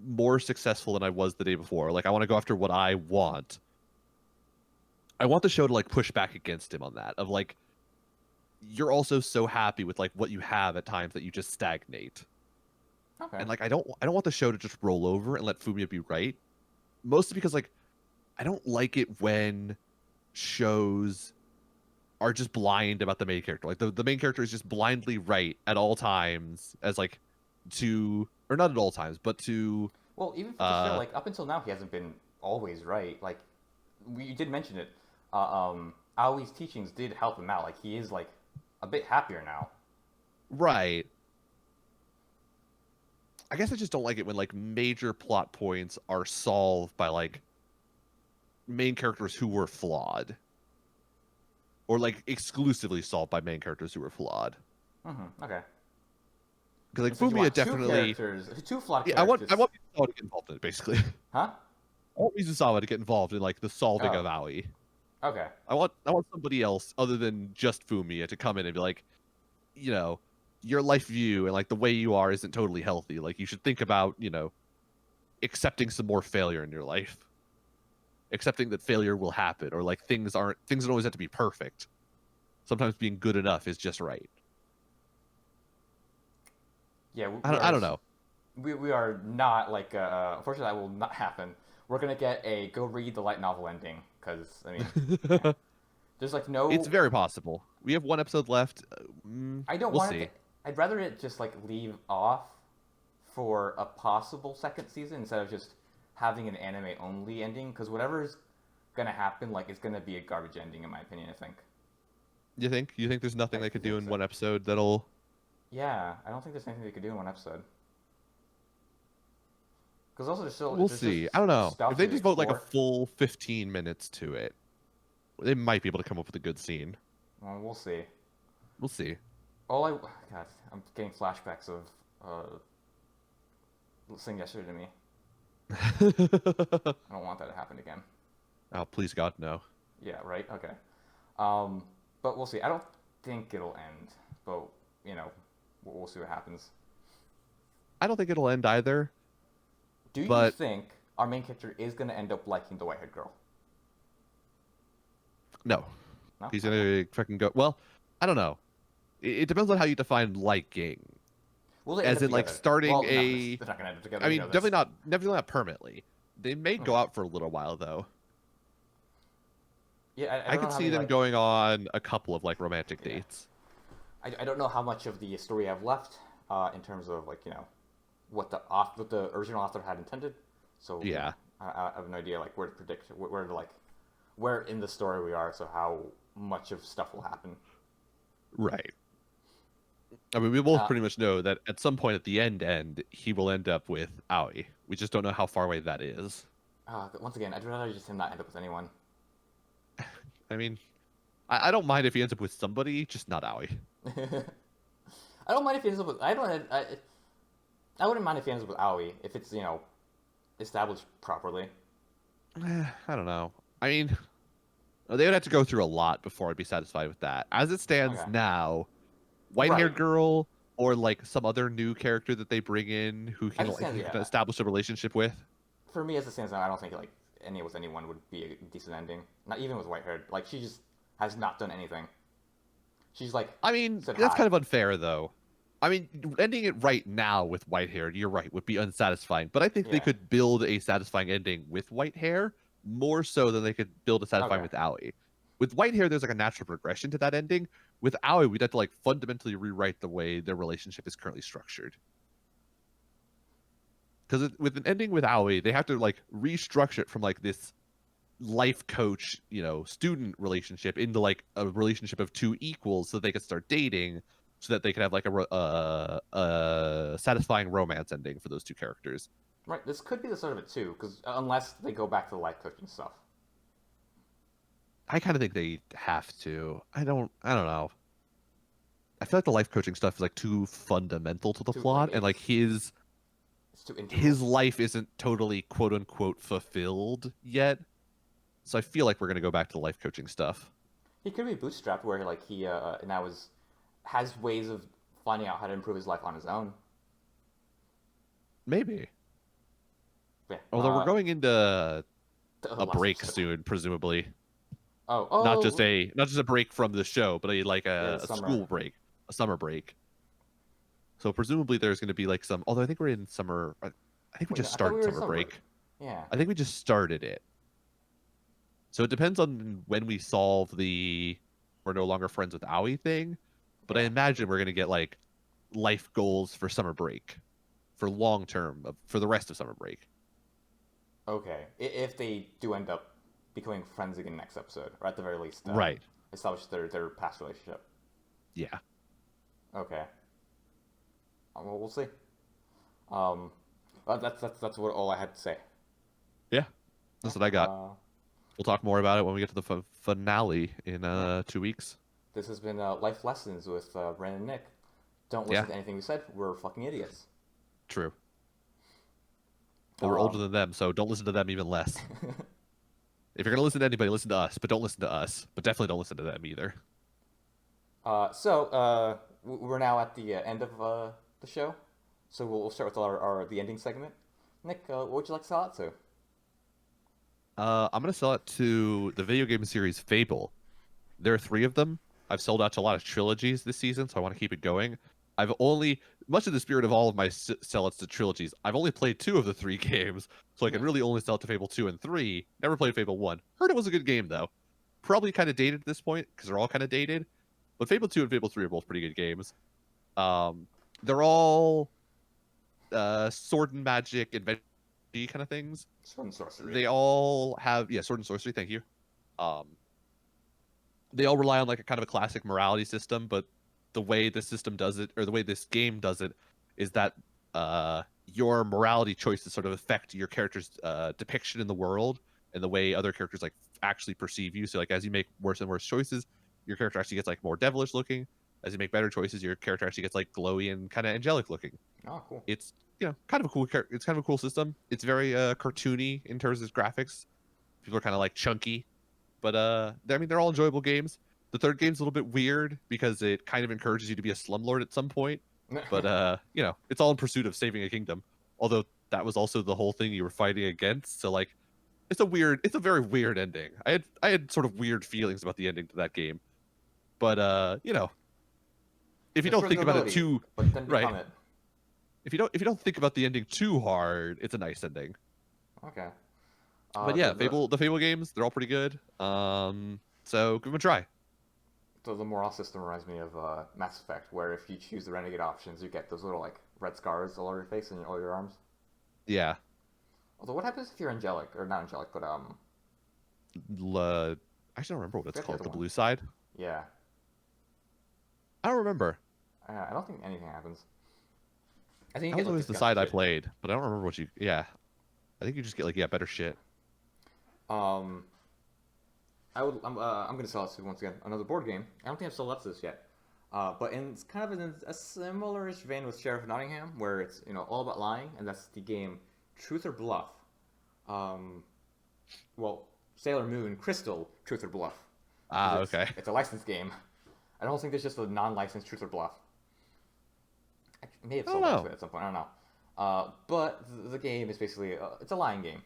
more successful than I was the day before, like I want to go after what I want, I want the show to like push back against him on that of like you're also so happy with like what you have at times that you just stagnate. Okay. And like I don't want the show to just roll over and let Fumiya be right. Mostly because like I don't like it when shows are just blind about the main character. Like the main character is just blindly right at all times as like or not at all times, but to Well, even for the show, like up until now, he hasn't been always right. Like you did mention it. Aoi's teachings did help him out. Like he is like a bit happier now. right. I guess I just don't like it when like major plot points are solved by like main characters who were flawed. or like exclusively solved by main characters who were flawed. Okay. Because like So you Fumiya want two definitely, characters, two flawed yeah, I characters, want Mizusawa to get involved in it basically. huh? I want Mizusawa to get involved in like the solving Oh, of Aoi. okay. I want somebody else other than just Fumiya to come in and be like, you know, your life view and like the way you are isn't totally healthy. Like you should think about, you know, accepting some more failure in your life. Accepting that failure will happen, or like things don't always have to be perfect. Sometimes being good enough is just right. Yeah, I don't know. We are not like unfortunately that will not happen. We're gonna get a go read the light novel ending because I mean yeah. There's like It's no. very possible. We have one episode left. I don't We'll want it see. to. I'd rather it just like leave off for a possible second season instead of just having an anime only ending because whatever's gonna happen like it's gonna be a garbage ending in my opinion. I think. You think? You think there's nothing I they could do think in so. one episode that'll? Yeah, I don't think there's anything they could do in one episode. Because also We'll there's see. just I don't know. stuff If they to just vote like a explore. full 15 minutes to it, they might be able to come up with a good scene. Well, we'll see. We'll see. All I God, I'm getting flashbacks of thing yesterday to me. I don't want that to happen again. Oh, please God, no. Yeah, right. Okay. Um, but we'll see. I don't think it'll end, but you know, we'll see what happens. I don't think it'll end either, Do you but think our main character is gonna end up liking the white-haired girl? no. No. He's Okay. gonna fucking go. Well, I don't know. It depends on how you define liking. Will they end As up in, like together? starting Well, no, a. they're not gonna end up together. I We mean, know this. definitely not permanently. They may go Okay. out for a little while though. Yeah, I I don't know could how see many them like. going on a couple of like romantic Yeah. dates. I don't know how much of the story I have left in terms of like what the original author had intended. So Yeah, I have no idea like where to predict where to like where in the story we are. So how much of stuff will happen. right. I mean, we both Uh, pretty much know that at some point at the end, he will end up with Aoi. We just don't know how far away that is. Once again, I'd rather just him not end up with anyone. I mean, I don't mind if he ends up with somebody, just not Aoi. I don't mind if he ends up with. I wouldn't mind if he ends up with Aoi if it's established properly. I don't know. I mean, they would have to go through a lot before I'd be satisfied with that. As it stands Okay. now, white-haired Right. girl or like some other new character that they bring in who As can it like stands, you can yeah. establish a relationship with. For me, as it stands now, I don't think like any with anyone would be a decent ending. Not even with White-haired. Like she just has not done anything. She's like I mean, said that's hi. kind of unfair though. I mean, ending it right now with white hair, you're right, would be unsatisfying. But I think they Yeah. could build a satisfying ending with white hair more so than they could build a satisfying Okay. with Aoi. With white hair, there's like a natural progression to that ending. With Aoi, we'd have to like fundamentally rewrite the way their relationship is currently structured. Because with an ending with Aoi, they have to like restructure it from like this life coach, you know, student relationship into like a relationship of two equals so they could start dating so that they could have like a satisfying romance ending for those two characters. Right. This could be the start of it too, because unless they go back to the life coaching stuff. I kind of think they have to. I don't know. I feel like the life coaching stuff is like too fundamental to the Too like plot and like it's too integral. his life isn't totally quote unquote fulfilled yet. So I feel like we're going to go back to the life coaching stuff. He could be bootstrapped, where like he now has ways of finding out how to improve his life on his own. Maybe. Yeah. Although we're going into The a last break episode. soon, presumably. Oh, Not just a break from the show, but like yeah, the a summer. school break, a summer break. So presumably there's going to be like some. Although I think we're in summer. I think we Wait, just I thought we started were in summer summer break. break. Yeah. I think we just started it. So it depends on when we solve the we're no longer friends with Aoi thing. But I Yeah. imagine we're going to get like life goals for summer break, for long term, for the rest of summer break. Okay. If they do end up becoming friends again next episode, or at the very least, Right. establish their past relationship. Yeah. Okay. Well, we'll see. Well, that's what all I had to say. Yeah. That's what I got. We'll talk more about it when we get to the finale in Yeah. 2 weeks. This has been Life Lessons with Brandon and Nick. Don't Yeah, listen to anything we said. We're fucking idiots. true. But we're older Um, than them, so don't listen to them even less. If you're gonna listen to anybody, listen to us, but don't listen to us. But definitely don't listen to them either. we're now at the end of the show. So we'll start with the ending segment. Nick, what would you like to sell out to? I'm gonna sell it to the video game series Fable. There are 3 of them. I've sold out to a lot of trilogies this season, so I want to keep it going. I've only, much in the spirit of all of my sell-outs to trilogies, I've only played 2 of the 3 games, so I can really only sell it to Fable 2 and 3. Never played Fable 1. Heard it was a good game, though. Probably kind of dated at this point, because they're all kind of dated. But Fable 2 and Fable 3 are both pretty good games. They're all sword and magic, adventure kind of things. Sword and sorcery. They all have, yeah, sword and sorcery, thank you. Um, they all rely on like a kind of a classic morality system, but the way the system does it, or the way this game does it, is that your morality choices sort of affect your character's depiction in the world and the way other characters like actually perceive you. So like as you make worse and worse choices, your character actually gets like more devilish looking. As you make better choices, your character actually gets like glowy and kind of angelic looking. Oh, cool. It's kind of a cool. It's kind of a cool system. It's very cartoony in terms of graphics. People are kind of like chunky, but I mean they're all enjoyable games. The third game's a little bit weird because it kind of encourages you to be a slumlord at some point. But it's all in pursuit of saving a kingdom. Although that was also the whole thing you were fighting against. So like, it's a very weird ending. I had sort of weird feelings about the ending to that game. But if you don't think about it too but then right, become it. if you don't think about the ending too hard, it's a nice ending. Okay. But yeah, the Fable games, they're all pretty good. So give them a try. The morale system reminds me of Mass Effect, where if you choose the renegade options, you get those little like red scars all over your face and all your arms. Yeah. Although, what happens if you're angelic or not angelic, but I don't remember what it's forget called. the The one. blue side. Yeah, I don't remember. I don't think anything happens. I think That you was get like always the disgusting side I shit. played, but I don't remember what you. Yeah, I think you just get like better shit. Um, I'm gonna sell it to once again another board game. I don't think I've sold out to this yet. But it's kind of in a similar-ish vein with Sheriff of Nottingham, where it's all about lying, and that's the game Truth or Bluff. Um, well, Sailor Moon Crystal Truth or Bluff, because Ah, okay. it's a licensed game. I don't think there's just a non-licensed Truth or Bluff. I may have I don't sold out to know. it at some point. I don't know. But the game is basically it's a lying game.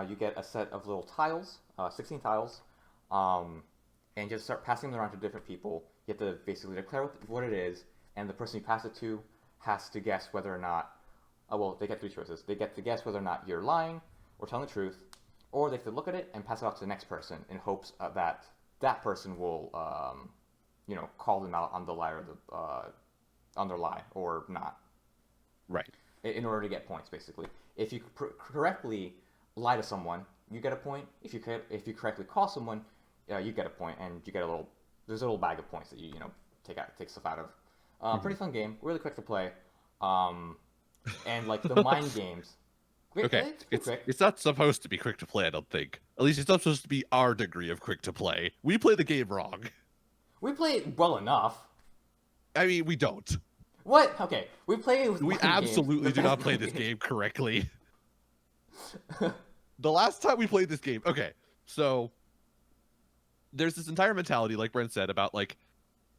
You get a set of little tiles, 16 tiles, um, and just start passing them around to different people. You have to basically declare what it is, and the person you pass it to has to guess whether or not. Well, they get 3 choices. They get to guess whether or not you're lying or telling the truth, or they have to look at it and pass it off to the next person in hopes that that person will, call them out on the lie or on their lie or not Right. in order to get points. Basically, if you correctly lie to someone, you get a point. If you correctly call someone, you get a point, and you get there's a little bag of points that you take stuff out of. Pretty fun game, really quick to play, and like the mind games. Okay. It's quick. It's not supposed to be quick to play. I don't think. At least it's not supposed to be our degree of quick to play. We play the game wrong. We play it well enough. I mean, we don't. What? Okay, we play it with We mind games, absolutely the do not best play mind this games. game correctly. The last time we played this game, okay, so there's this entire mentality, like Brent said, about like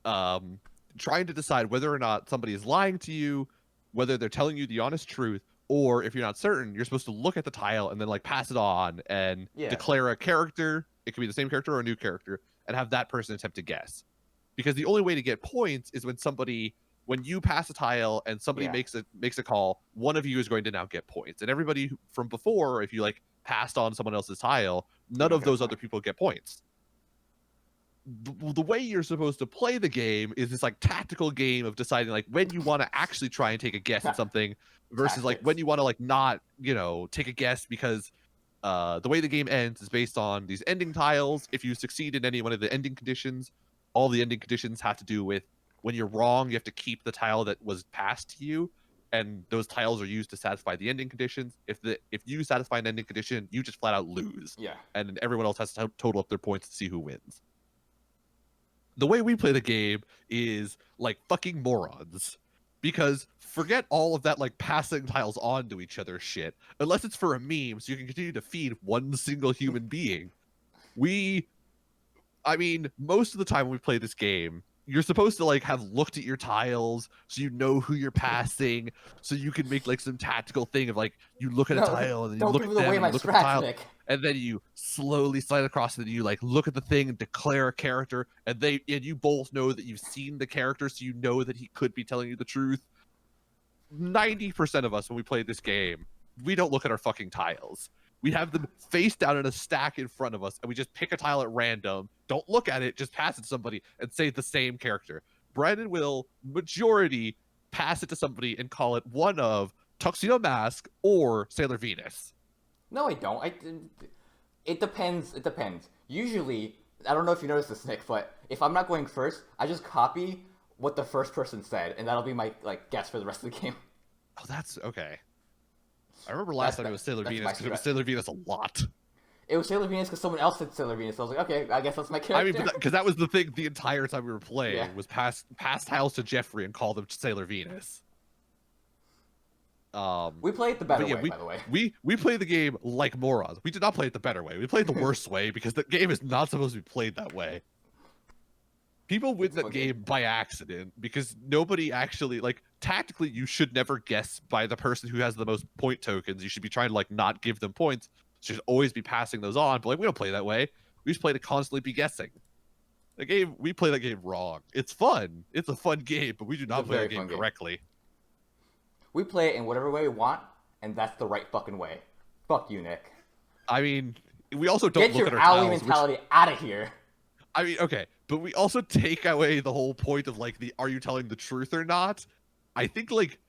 trying to decide whether or not somebody is lying to you, whether they're telling you the honest truth, or if you're not certain, you're supposed to look at the tile and then like pass it on and Yeah. declare a character. It could be the same character or a new character, and have that person attempt to guess. Because the only way to get points is when you pass a tile and somebody Yeah. makes a call, one of you is going to now get points, and everybody from before, if you like passed on someone else's tile, none don't of get a those point. other people get points. The way you're supposed to play the game is this like tactical game of deciding like when you want to actually try and take a guess at something versus like when Tactics. you want to like not take a guess, because the way the game ends is based on these ending tiles. If you succeed in any one of the ending conditions, all the ending conditions have to do with when you're wrong, you have to keep the tile that was passed to you. and those tiles are used to satisfy the ending conditions. If you satisfy an ending condition, you just flat out lose, Yeah. and then everyone else has to total up their points to see who wins. The way we play the game is like fucking morons. Because forget all of that like passing tiles on to each other shit. Unless it's for a meme, so you can continue to feed one single human being. I mean, most of the time when we play this game, you're supposed to like have looked at your tiles so you know who you're passing, so you can make like some tactical thing of like you look at a No, tile and then you don't look give at away them and my you look at the strats, tile Nick. and then you slowly slide across and then you like look at the thing and declare a character and you both know that you've seen the character so you know that he could be telling you the truth. 90% of us when we play this game, we don't look at our fucking tiles. We have them face down in a stack in front of us, and we just pick a tile at random. Don't look at it, just pass it to somebody and say the same character. Brandon will, majority, pass it to somebody and call it one of Tuxedo Mask or Sailor Venus. No, I don't. It depends. It depends. Usually, I don't know if you noticed this, Nick, but if I'm not going first, I just copy what the first person said, and that'll be my like guess for the rest of the game. Oh, that's okay. I remember last time it was Sailor Venus because it was strat. Sailor Venus a lot. It was Sailor Venus because someone else said Sailor Venus. So I was like, okay, I guess that's my character. I mean, because that was the thing the entire time we were playing Yeah. was pass tiles to Jeffrey and call them Sailor Venus. We play it the better yeah, way, by the way. We play the game like morons. We did not play it the better way. We played the worst way because the game is not supposed to be played that way. People win that game by accident because nobody actually like tactically you should never guess by the person who has the most point tokens. You should be trying to like not give them points. You should always be passing those on. But like we don't play that way. We just play to constantly be guessing. The game we play that game wrong. It's fun. It's a fun game, but we do not play the game correctly. We play it in whatever way we want, and that's the right fucking way. Fuck you, Nick. I mean, we also don't look at our alley tiles, mentality out of here. I mean, okay, but we also take away the whole point of like the are you telling the truth or not? I think like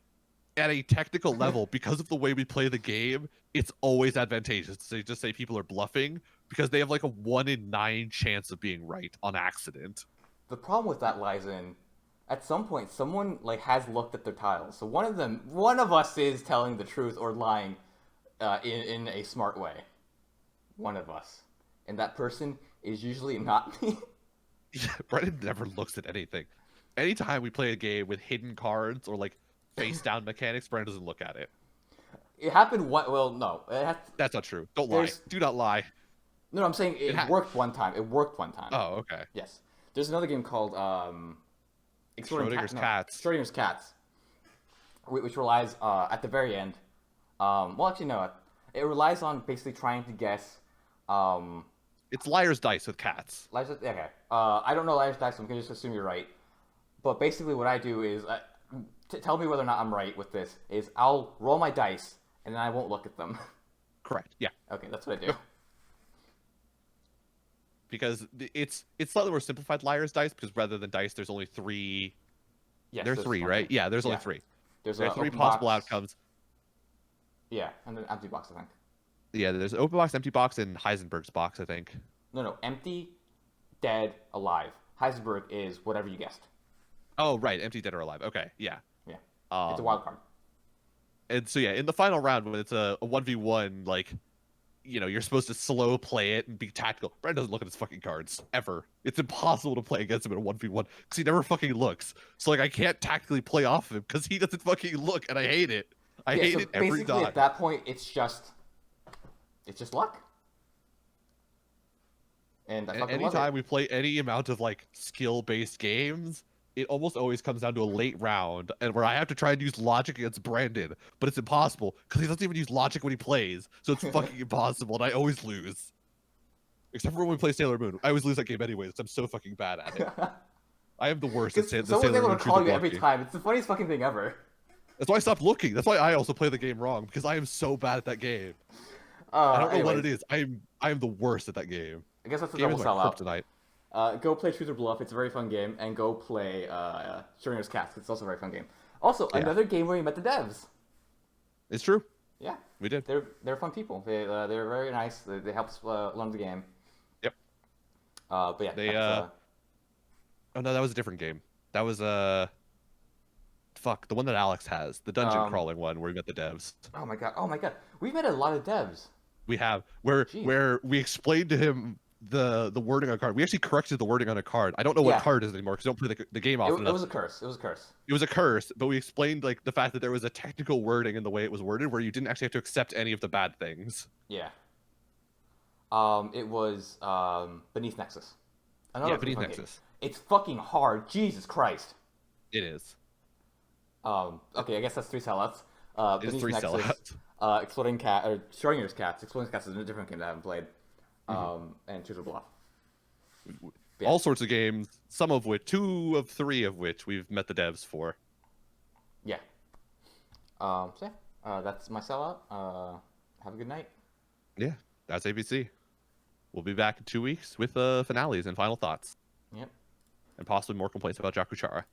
at a technical level, because of the way we play the game, it's always advantageous to just say people are bluffing because they have like a 1 in 9 chance of being right on accident. The problem with that lies in at some point someone like has looked at their tiles. So one of us is telling the truth or lying in a smart way. One of us. And that person is usually not me. Brennan never looks at anything. Anytime we play a game with hidden cards or like face down mechanics, Brennan doesn't look at it. It happened well, no. That's not true. Don't lie. Do not lie. No, I'm saying it worked one time. It worked one time. Oh, okay. Yes. There's another game called Schrodinger's Cats. Schrodinger's Cats, which relies at the very end. Well, actually, no. It relies on basically trying to guess. It's Liar's Dice with cats. Okay. I don't know Liar's Dice, so I'm gonna just assume you're right. But basically, what I do is tell me whether or not I'm right with this. Is I'll roll my dice and then I won't look at them. Correct. Yeah. Okay, that's what I do. Because it's slightly more simplified Liar's Dice because rather than dice, there's only 3. Yes, there's 3, right? Yeah, there's only 3. There's 3 possible outcomes. Yeah, and an empty box, I think. Yeah, there's an open box, empty box, and Heisenberg's box, I think. No, empty, dead, alive. Heisenberg is whatever you guessed. Oh, right, empty, dead, or alive. Okay, yeah. Yeah, it's a wild card. And so yeah, in the final round when it's a 1v1, like, you know, you're supposed to slow play it and be tactical. Brad doesn't look at his fucking cards ever. It's impossible to play against him in a 1v1 because he never fucking looks. So like, I can't tactically play off him because he doesn't fucking look, and I hate it. I hate it every basically time. At that point, it's just luck. And anytime we play any amount of like skill-based games, it almost always comes down to a late round, and where I have to try and use logic against Brandon, but it's impossible because he doesn't even use logic when he plays, so it's fucking impossible, and I always lose. Except for when we play Sailor Moon, I always lose that game anyways. I'm so fucking bad at it. I am the worst at Sailor Moon. Someone's able to call you every time. It's the funniest fucking thing ever. That's why I stopped looking. That's why I also play the game wrong because I am so bad at that game. I don't know what it is. I am the worst at that game. I guess that's the game double is my sellout. kryptonite. Go play Truth or Bluff. It's a very fun game, and go play Schrodinger's Cats. It's also a very fun game. Also, another game where you met the devs. It's true. Yeah, we did. They're fun people. They're very nice. They helped us learn the game. Yep. But yeah, they oh no, that was a different game. That was fuck, the one that Alex has, the dungeon Um, crawling one where we met the devs. oh my god, oh my god, we've met a lot of devs. We have where Jeez. where we explained to him the wording on a card. We actually corrected the wording on a card. I don't know what Yeah, card it is anymore because I don't play the game often it enough. was a curse. It was a curse. It was a curse, but we explained like the fact that there was a technical wording in the way it was worded where you didn't actually have to accept any of the bad things. Yeah. It was Beneath Nexus. Another Yeah, pretty beneath fun game. Nexus. It's fucking hard. Jesus Christ. It is. Okay, I guess that's 3 sellouts. It is Beneath 3 Nexus, sellouts. Exploding Cat, or Schrodinger's Cats. Exploding Cats is a different game that I haven't played. And Choose a Bluff. Yeah. All sorts of games, some of which, 2 of 3 of which we've met the devs for. Yeah. So yeah, that's my sellout. Have a good night. Yeah, that's ABC. We'll be back in 2 weeks with finales and final thoughts. Yep. And possibly more complaints about Jakuchara.